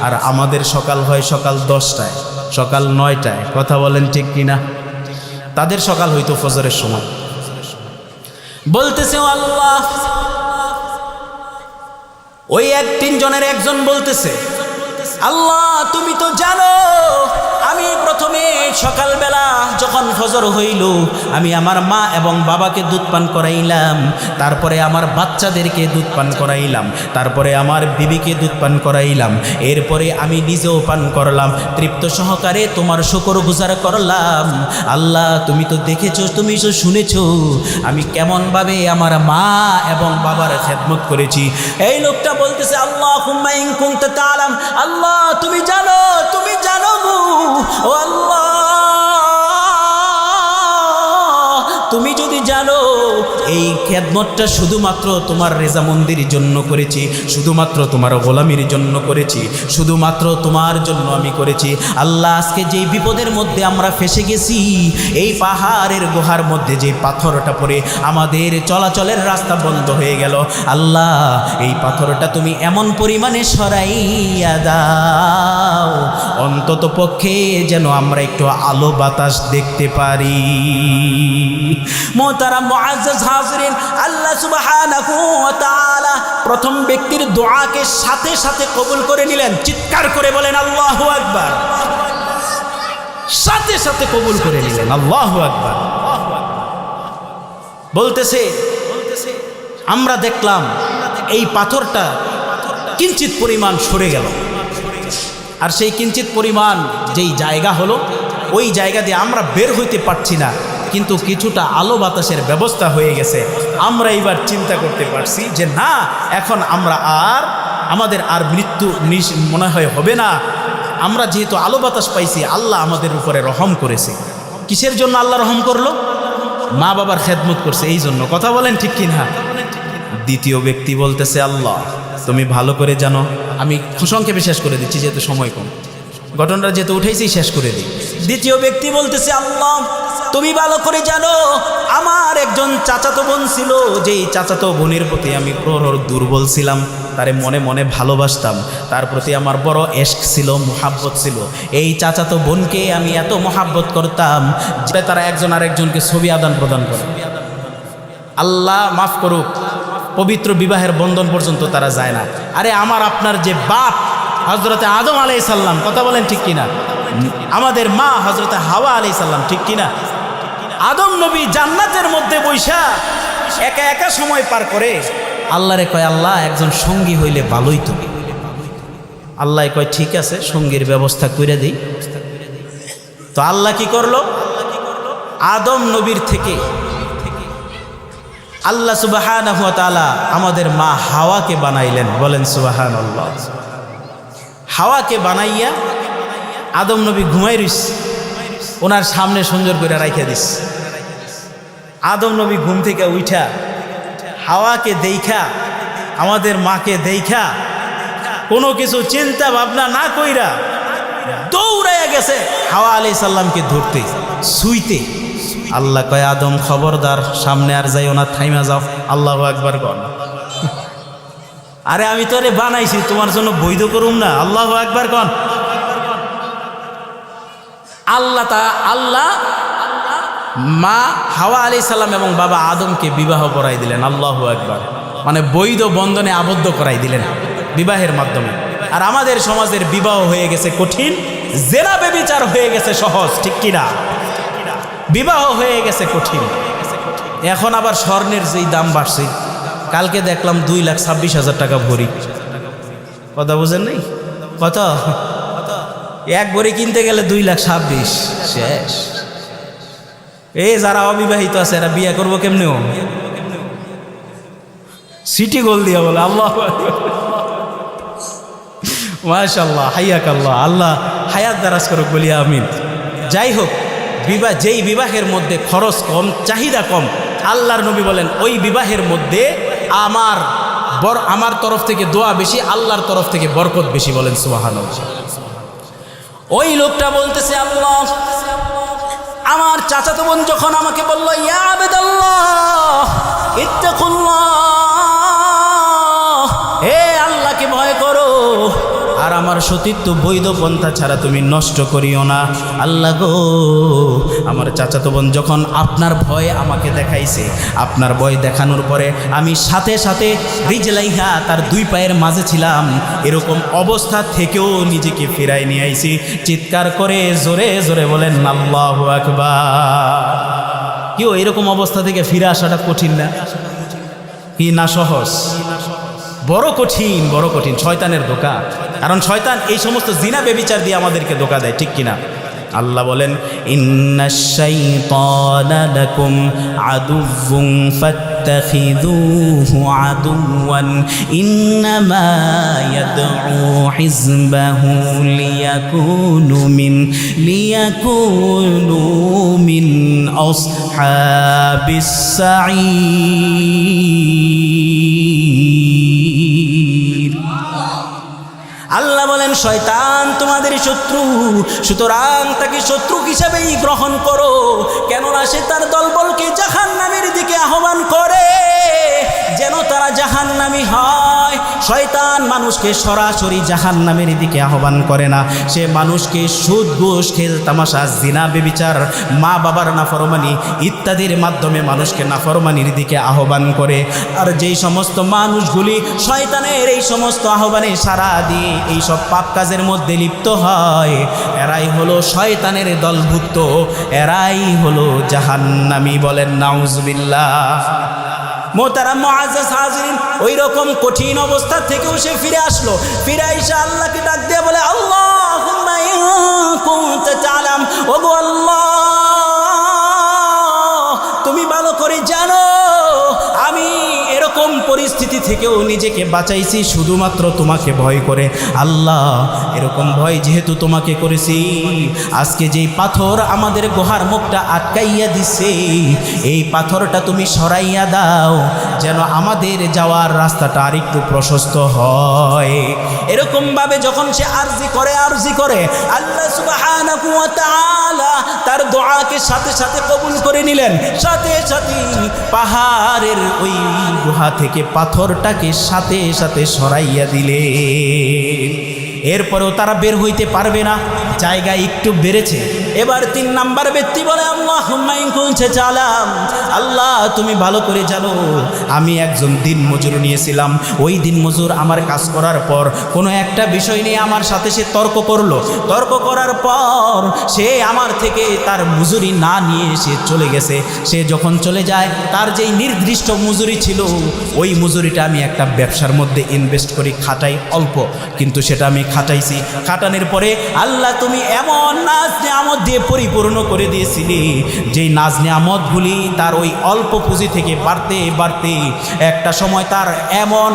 আর আমাদের সকাল হয় সকাল 10টায়, সকাল 9টায়। কথা বলেন ঠিক কিনা? তাদের সকাল হইতো ফজরের সময়। বলতেছে আল্লাহ, ওই 3 জনের একজন বলতেছে, আল্লাহ তুমি তো জানো আমি প্রথমে সকালবেলা যখন ফজর হইল আমি আমার মা এবং বাবাকে দুধ পান করাইলাম, তারপরে আমার বাচ্চাদেরকে দুধ পান করাইলাম, তারপরে আমার বিবিকে দুধ পান করাইলাম, এরপরে আমি নিজেও পান করলাম, তৃপ্ত সহকারে তোমার শুকরগুজার করলাম। আল্লাহ তুমি তো দেখেছো, তুমি তো শুনেছো আমি কেমনভাবে আমার মা এবং বাবার খেদমত করেছি। এই লোকটা বলতেছে, আল্লাহুম্মা ইন কুনতা তাআলাম, আল্লাহ তুমি জানো, তুমি জানো গো, ও আল্লাহ তুমি যদি জানো এই খেদমতটা শুধুমাত্র তোমার রেজামন্দির জন্য করেছি, শুধুমাত্র তোমার গোলামির জন্য করেছি, শুধুমাত্র তোমার জন্য আমি করেছি। আল্লাহ আজকে যেই বিপদের মধ্যে আমরা ফেসে গেছি, এই পাহাড়ের গুহার মধ্যে যে পাথরটা পড়ে আমাদের চলাচলের রাস্তা বন্ধ হয়ে গেল, আল্লাহ এই পাথরটা তুমি এমন পরিমাণে সরাইয়া দাও অন্তত পক্ষে যেন আমরা একটু আলো বাতাস দেখতে পারি। মোহতারাম মুআজ্জাজ হাজিরিন, আল্লাহ সুবহানাহু ওয়া তাআলা প্রথম ব্যক্তির দোয়াকে সাথে সাথে কবুল করে নিলেন। চিৎকার করে বলেন আল্লাহু আকবার। সাথে সাথে কবুল করে নিলেন, আল্লাহু আকবার। বলতেছে আমরা দেখলাম এই পাথরটা কিঞ্চিত পরিমাণ সরে গেল, আর সেই কিঞ্চিত পরিমাণ যেই জায়গা হলো ওই জায়গা দিয়ে আমরা বের হইতে পারছি না, কিন্তু কিছুটা আলো বাতাসের ব্যবস্থা হয়ে গেছে। আমরা এবার চিন্তা করতে পারছি যে না, এখন আমরা আমাদের আর মৃত্যু মনে হয় হবে না। আমরা যেহেতু আলো বাতাস পাইছি, আল্লাহ আমাদের উপরে রহম করেছে। কিসের জন্য আল্লাহ রহম করলো? মা বাবার খেদমত করছে এই জন্য। কথা বলেন ঠিক কিনা? দ্বিতীয় ব্যক্তি বলতেছে, আল্লাহ তুমি ভালো করে জানো, আমি সংক্ষেপে শেষ করে দিচ্ছি যেহেতু সময় কম, ঘটনাটা যেহেতু উঠেছি শেষ করে দিই। দ্বিতীয় ব্যক্তি বলতেছে, আল্লাহ তুমি ভালো করে জানো আমার একজন চাচাতো বোন ছিল, যেই চাচাতো বোনের প্রতি আমি প্রহর দুর্বল ছিলাম, তারে মনে মনে ভালোবাসতাম, তার প্রতি আমার বড় এশক ছিল, মোহাব্বত ছিল। এই চাচাতো বোনকে আমি এত মোহাব্বত করতাম যে তারা একজন আরেকজনকে ছবি আদান প্রদান করে। আল্লাহ মাফ করুক, পবিত্র বিবাহের বন্ধন পর্যন্ত তারা যায় না। আরে আমার আপনার যে বাপ হযরতে আদম আলাইহিস সালাম, কথা বলেন ঠিক কিনা? আমাদের মা হযরতে হাওয়া আলাইহিস সালাম, ঠিক কিনা? আদম নবী জান্নাতের মধ্যে বৈশা একা একা সময় পার করে আল্লাহরে কয়, আল্লাহ একজন সঙ্গী হইলে ভালোই তো। আল্লাহ কয় ঠিক আছে, সঙ্গীর ব্যবস্থা করে দেই। তো আল্লাহ কি করলো? আদম নবীর থেকে আল্লাহ সুবহানাহু ওয়া তাআলা আমাদের মা হাওয়াকে বানাইলেন। বলেন সুবহানাল্লাহ। হাওয়াকে বানাইয়া আদম নবী ঘুমাই রইস, ওনার সামনে সুন্দর করে রাইখা দিস। আদম নবী ঘুম থেকে উঠা হাওয়াকে দেইখা, আমাদের মাকে দেইখা, কোনো কিছু চিন্তা ভাবনা না কইরা দৌড়াইয়া গেছে হাওয়া আলাইহিস সালামকে ধরতে, ছুঁইতে। আল্লাহ কয়, আদম খবরদার, সামনে আর যাইও না, থাইমা যাও। আল্লাহু আকবার কর। আরে আমি তোরে বানাইছি তোমার জন্য, বৈধ করুম না? আল্লাহু আকবার কর। আল্লাহ মা হাওয়া আলাইহিস সালাম এবং বাবা আদমকে বিবাহ করাই দিলেন। আল্লাহু আকবার। মানে বৈধ বন্ধনে আবদ্ধ করাই দিলেন বিবাহের মাধ্যমে। আর আমাদের সমাজের বিবাহ হয়ে গেছে কঠিন, জেনা ব্যভিচার হয়ে গেছে সহজ, ঠিক কিনা? বিবাহ হয়ে গেছে কঠিন। এখন আবার স্বর্ণের যেই দাম বাড়ছে, কালকে দেখলাম 2,26,000 টাকা ভরি। কথা বুঝেন নাই? কত? এক ভরি কিনতে গেলে 2,26,000 শেষ। এই যারা অবিবাহিত আছে এরা বিয়ে করবো কেমনেও? সিটি গোল দিয়া বলে। আল্লাহ মাশাআল্লাহ, হাইয়াকাল্লাহ, আল্লাহ হায়াত দারাজ করুক বলি আমিন। যাই হোক, যেই বিবাহের মধ্যে খরচ কম, চাহিদা কম, আল্লাহর নবী বলেন ওই বিবাহের মধ্যে আমার তরফ থেকে দোয়া বেশি, আল্লাহর তরফ থেকে বরকত বেশি। বলেন সুবহানাল্লাহ। ওই লোকটা বলতেছে, আল্লাহ, আমার চাচাতো বোন যখন আমাকে বলল, ইয়া আবেদাল্লাহ ইত্তাকুল্লাহ, হে আল্লাহকে ভয় করো, আর আমার সতীত্ব বৈধ পন্থা ছাড়া তুমি নষ্ট করিও না। আল্লাহ গো, আমার চাচাতো বোন যখন আপনার ভয় আমাকে দেখাইছে, আপনার ভয় দেখানোর পরে আমি সাথে সাথে রিজলাইহা, তার দুই পায়ের মাঝে ছিলাম, এরকম অবস্থা থেকেও নিজেকে ফিরাই নিয়ে আইছি। চিৎকার করে জোরে জোরে বলেন আল্লাহু আকবার। কেউ এরকম অবস্থা থেকে ফিরে আসাটা কঠিন না কি? না সহজ? বড় কঠিন, বড় কঠিন। শয়তানের ধোঁকা, কারণ শয়তান এই সমস্ত জিনা বেবিচার দিয়ে আমাদেরকে ধোঁকা দেয়, ঠিক কিনা? আল্লাহ বলেন, ইন্নাশ শাইতানা লাকুম আদুউন ফাত্তাখিযুহু আদুওয়ান ইন্নামা ইয়াদউ হিজবাহু লিয়াকুনু মিন আসহাবিস সাঈর। আল্লাহ বলেন, শয়তান তোমাদের শত্রু, সুতরাং তাকে শত্রু হিসাবেই গ্রহণ করো। কেননা সে তার দলবলকে জাহান্নামের দিকে আহ্বান করে, যেন তারা জাহান্নামী হয়। শয়তান মানুষকে সরাসরি জাহান্নামের দিকে আহ্বান করে না, সে মানুষকে সুদ ঘুষ খেল তামাশা জিনা বেবিচার মা বাবার নাফরমানি ইত্যাদির মাধ্যমে মানুষকে নাফরমানির দিকে আহ্বান করে। আর যেই সমস্ত মানুষগুলি শয়তানের এই সমস্ত আহ্বানে সাড়া দিয়ে এই সব পাপ কাজের মধ্যে লিপ্ত হয়, এরাই হলো শয়তানের দলভুক্ত, এরাই হলো জাহান্নামী। বলেন নাউজুবিল্লাহ। মোহতারাম মুআজ্জাজ হাজিরিন, ওই রকম কঠিন অবস্থা থেকেও সে ফিরে আসলো। ফিরে এসে আল্লাহকে ডাক দিয়ে বলে, আল্লাহুম্মা ইন কুনতা তা'লাম, ওগো আল্লাহ, তুমি ভালো করে জানো আমি এরকম পরিস্থিতি থেকেও নিজেকে বাঁচাইছি শুধুমাত্র তোমাকে ভয় করে। আল্লাহ, এরকম ভয় যেহেতু তোমাকে করেছি, আজকে যেই পাথর আমাদের গুহার মুখটা আটকাইয়া দিছে, এই পাথরটা তুমি সরাইয়া দাও, যেন আমাদের যাওয়ার রাস্তাটা আর একটু প্রশস্ত হয়। এরকমভাবে যখন সে আরজি করে আল্লাহ সুবহানাহু ওয়া তাআলা তার দোয়াকে সাথে সাথে কবুল করে নিলেন। সাথে সাথে পাহাড়ের ওই গুহা থেকে পাথরটাকে সাথে সাথে সরাইয়া দিলে। এরপরেও তারা বের হইতে পারবে না, জায়গা একটু বেড়েছে। এবার 3 নাম্বার ব্যক্তি বলে, আল্লাহুম্মা ইন কুনতা তা'লাম, আল্লাহ তুমি ভালো করে জানো আমি একজন দিনমজুর নিয়েছিলাম। ওই দিনমজুর আমার কাজ করার পর কোনো একটা বিষয় নিয়ে আমার সাথে সে তর্ক করলো। তর্ক করার পর সে আমার থেকে তার মজুরি না নিয়ে সে চলে গেছে। সে যখন চলে যায়, তার যেই নির্দিষ্ট মজুরি ছিল, ওই মজুরিটা আমি একটা ব্যবসার মধ্যে ইনভেস্ট করি, খাটাই অল্প, কিন্তু সেটা আমি খাটাইছি। খাটানোর পরে আল্লাহ তুমি এমন নাজ নিয়ামত দিয়ে পরিপূর্ণ করে দিয়েছিলি, যেই নাজ নিয়ামতগুলি তার ওই অল্প পুঁজি থেকে বাড়তে বাড়তে একটা সময় তার এমন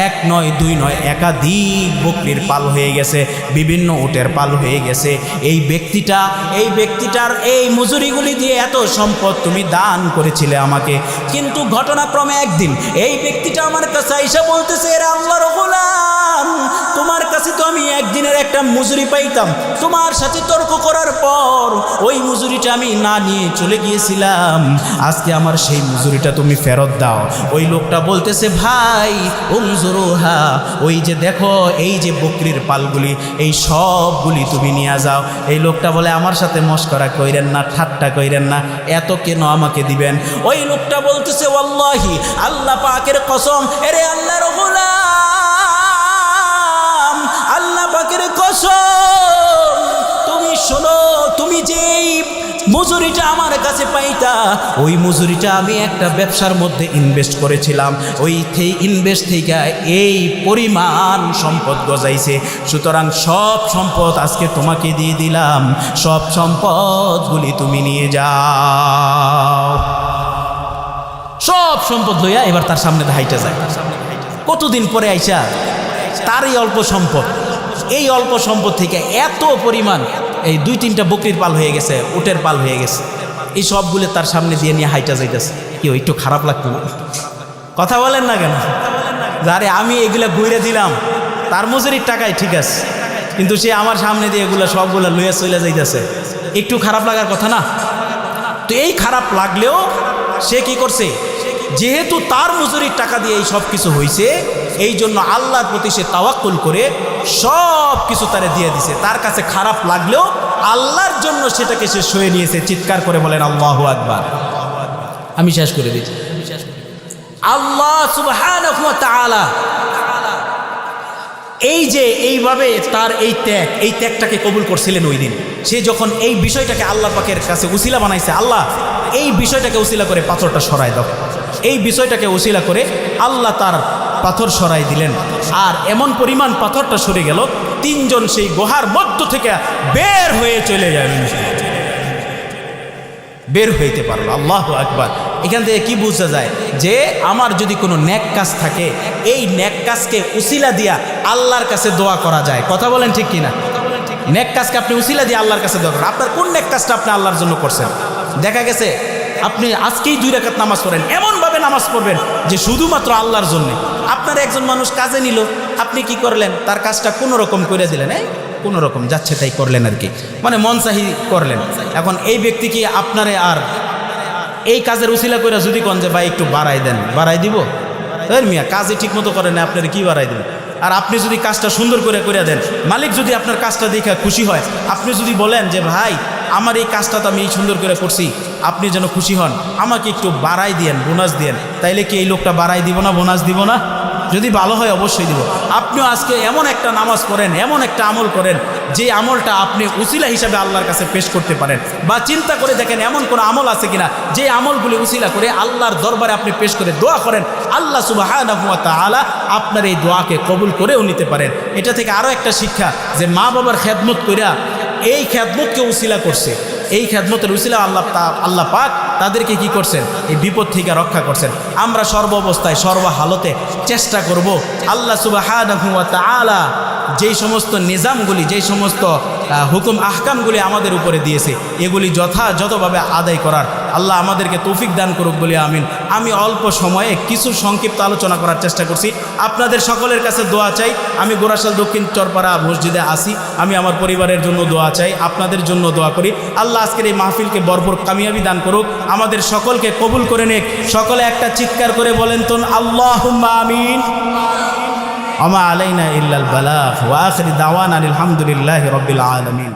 1 নয় 2 নয় একাধিক বকরির পাল হয়ে গেছে, বিভিন্ন উটের পাল হয়ে গেছে। এই ব্যক্তিটার এই মজুরিগুলি দিয়ে এত সম্পদ তুমি দান করেছিলে আমাকে। কিন্তু ঘটনাক্রমে একদিন এই ব্যক্তিটা আমার কাছে আইসা বলতেছে, এরা আল্লাহর গোলাম, তোমার কাছে তো আমি একদিনের একটা মজুরি পাইতাম, তোমার সাথে তর্ক করার পর ওই মজুরিটা আমি না নিয়ে চলে গিয়েছিলাম, আজকে আমার সেই মজুরিটা তুমি ফেরত দাও। ওই লোকটা বলতেছে, ভাই উনজুরুহা, ওই যে দেখো এই যে বকরির পালগুলি, এই সবগুলি তুমি নিয়ে যাও। এই লোকটা বলে, আমার সাথে মশকরা কইরেন না, ঠাট্টা কইরেন না, এত কেন আমাকে দিবেন? ওই লোকটা বলতেছে, ওয়াল্লাহি আল্লাহ পাকের কসম, এরে আল্লাহর গোলাম, আল্লাহ পাকের কসম, তুমি শোনো, তুমি যেই মজুরিটা আমার কাছে পাইতা, ওই মজুরিটা আমি একটা ব্যবসার মধ্যে ইনভেস্ট করেছিলাম, ওই ইনভেস্ট থেকে এই পরিমাণ সম্পদ গজাইছে। সুতরাং সব সম্পদ আজকে তোমাকে দিয়ে দিলাম, সব সম্পদগুলি তুমি নিয়ে যাও। সব সম্পদ লইয়া এবার তার সামনে হাইটা যায়। কতদিন পরে আইসা তারই অল্প সম্পদ, এই অল্প সম্পদ থেকে এত পরিমাণ, এই 2-3টা বকরির পাল হয়ে গেছে, উটের পাল হয়ে গেছে, এই সবগুলো তার সামনে দিয়ে নিয়ে হাইটা যাইতেছে। কি একটু খারাপ লাগতো না? কথা বলেন না কেন? আরে আমি এগুলা ঘুরে দিলাম, তার মজুরির টাকায় ঠিক আছে, কিন্তু সে আমার সামনে দিয়ে এগুলো সবগুলো লইয়া চলে যাইতেছে, একটু খারাপ লাগার কথা না? তো এই খারাপ লাগলেও সে কি করছে, যেহেতু তার মজুরির টাকা দিয়ে এই সব কিছু হয়েছে, এই জন্য আল্লাহর প্রতি সে তাওয়াক্কুল করে সব কিছু তারে দিয়ে দিছে। তার কাছে খারাপ লাগলেও আল্লাহর জন্য সেটাকে সে সয়ে নিয়েছে। চিৎকার করে বলেন আল্লাহু আকবার। আমি শেষ করে দিচ্ছি। আল্লাহ সুবহানাহু ওয়া তাআলা এই যে এইভাবে তার এই ত্যাগটাকে কবুল করছিলেন ওই দিন। সে যখন এই বিষয়টাকে আল্লাহ পাকের কাছে উসিলা বানাইছে, আল্লাহ এই বিষয়টাকে উসিলা করে পাথরটা সরাই দাও, এই বিষয়টাকে উসিলা করে আল্লাহ তার পাথর সরাই দিলেন। আর এমন পরিমাণ পাথরটা সরে গেল, তিনজন সেই গুহার মধ্য থেকে বের হয়ে চলে যায়, বের হইতে পারলো। আল্লাহু আকবার। এখান থেকে কি বোঝা যায় যে আমার যদি কোনো নেক কাজ থাকে, এই নেক কাজকে উসিলা দিয়া আল্লাহর কাছে দোয়া করা যায়। কথা বলেন ঠিক কিনা? নেক কাজকে আপনি উসিলা দিয়ে আল্লাহর কাছে দোয়া করেন। আপনার কোন নেক কাজটা আপনি আল্লাহর জন্য করছেন? দেখা গেছে আপনি আজকেই 2 রাকাত নামাজ পড়েন, এমনভাবে নামাজ পড়বেন যে শুধুমাত্র আল্লাহর জন্যে। আপনার একজন মানুষ কাজে নিল, আপনি কি করলেন, তার কাজটা কোনো রকম করে দিলেন, কোনো রকম যাচ্ছে তাই করলেন আর কি, মানে মন চাহি করলেন। এখন এই ব্যক্তি কি আপনারে আর এই কাজের উসিলা করে যদি কোন যে ভাই একটু বাড়াই দেন, বাড়াই দিব? মিয়া কাজে ঠিক মতো করেন না, আপনার কি বাড়াই দেবেন? আর আপনি যদি কাজটা সুন্দর করে দেন, মালিক যদি আপনার কাজটা দেখে খুশি হয়, আপনি যদি বলেন যে ভাই আমার এই কাজটা তো আমি সুন্দর করে করছি, আপনি যেন খুশি হন, আমাকে একটু বাড়াই দিয়েন, বোনাস দিয়েন, তাইলে কি এই লোকটা বাড়াই দিব না, বোনাস দিব না? যদি ভালো হয় অবশ্যই দিব। আপনিও আজকে এমন একটা নামাজ পড়েন, এমন একটা আমল করেন, যে আমলটা আপনি উসিলা হিসাবে আল্লাহর কাছে পেশ করতে পারেন। বা চিন্তা করে দেখেন এমন কোনো আমল আছে কিনা যে আমলগুলি উসিলা করে আল্লাহর দরবারে আপনি পেশ করে দোয়া করেন, আল্লাহ সুবহানাহু ওয়া তাআলা আপনার এই দোয়াকে কবুল করেও নিতে পারেন। এটা থেকে আরও একটা শিক্ষা, যে মা বাবার খেদমত কইরা এই খেদমতকে উসিলা করছে, এই খেদমতের উসিলা আল্লাহ পাক তাদেরকে কি করছেন, এই বিপদ থেকে রক্ষা করছেন। আমরা সর্ব অবস্থায় সর্বহালতে চেষ্টা করব আল্লাহ সুবহানাহু ওয়া তাআলা যেই সমস্ত নিজামগুলি, যেই সমস্ত হুকুম আহকামগুলি আমাদের উপরে দিয়েছে, এগুলি যথাযথভাবে আদায় করার আল্লাহ আমাদেরকে তৌফিক দান করুক বলি আমিন। আমি অল্প সময়ে কিছু সংক্ষিপ্ত আলোচনা করার চেষ্টা করছি। আপনাদের সকলের কাছে দোয়া চাই। আমি গোরাশাল দক্ষিণ চরপাড়া মসজিদে আসি, আমি আমার পরিবারের জন্য দোয়া চাই, আপনাদের জন্য দোয়া করি। আল্লাহ আজকের এই মাহফিলকে ভরপুর কামিয়াবি দান করুক, আমাদের সকলকে কবুল করে নেক। সকলে একটা চিৎকার করে বলেন তো আল্লাহুম্মা আমিন। আমা আলাইনা ইল্লাল বালাগ ওয়া আখির দাওয়ানা আলহামদুলিল্লাহি রাব্বিল আলামিন।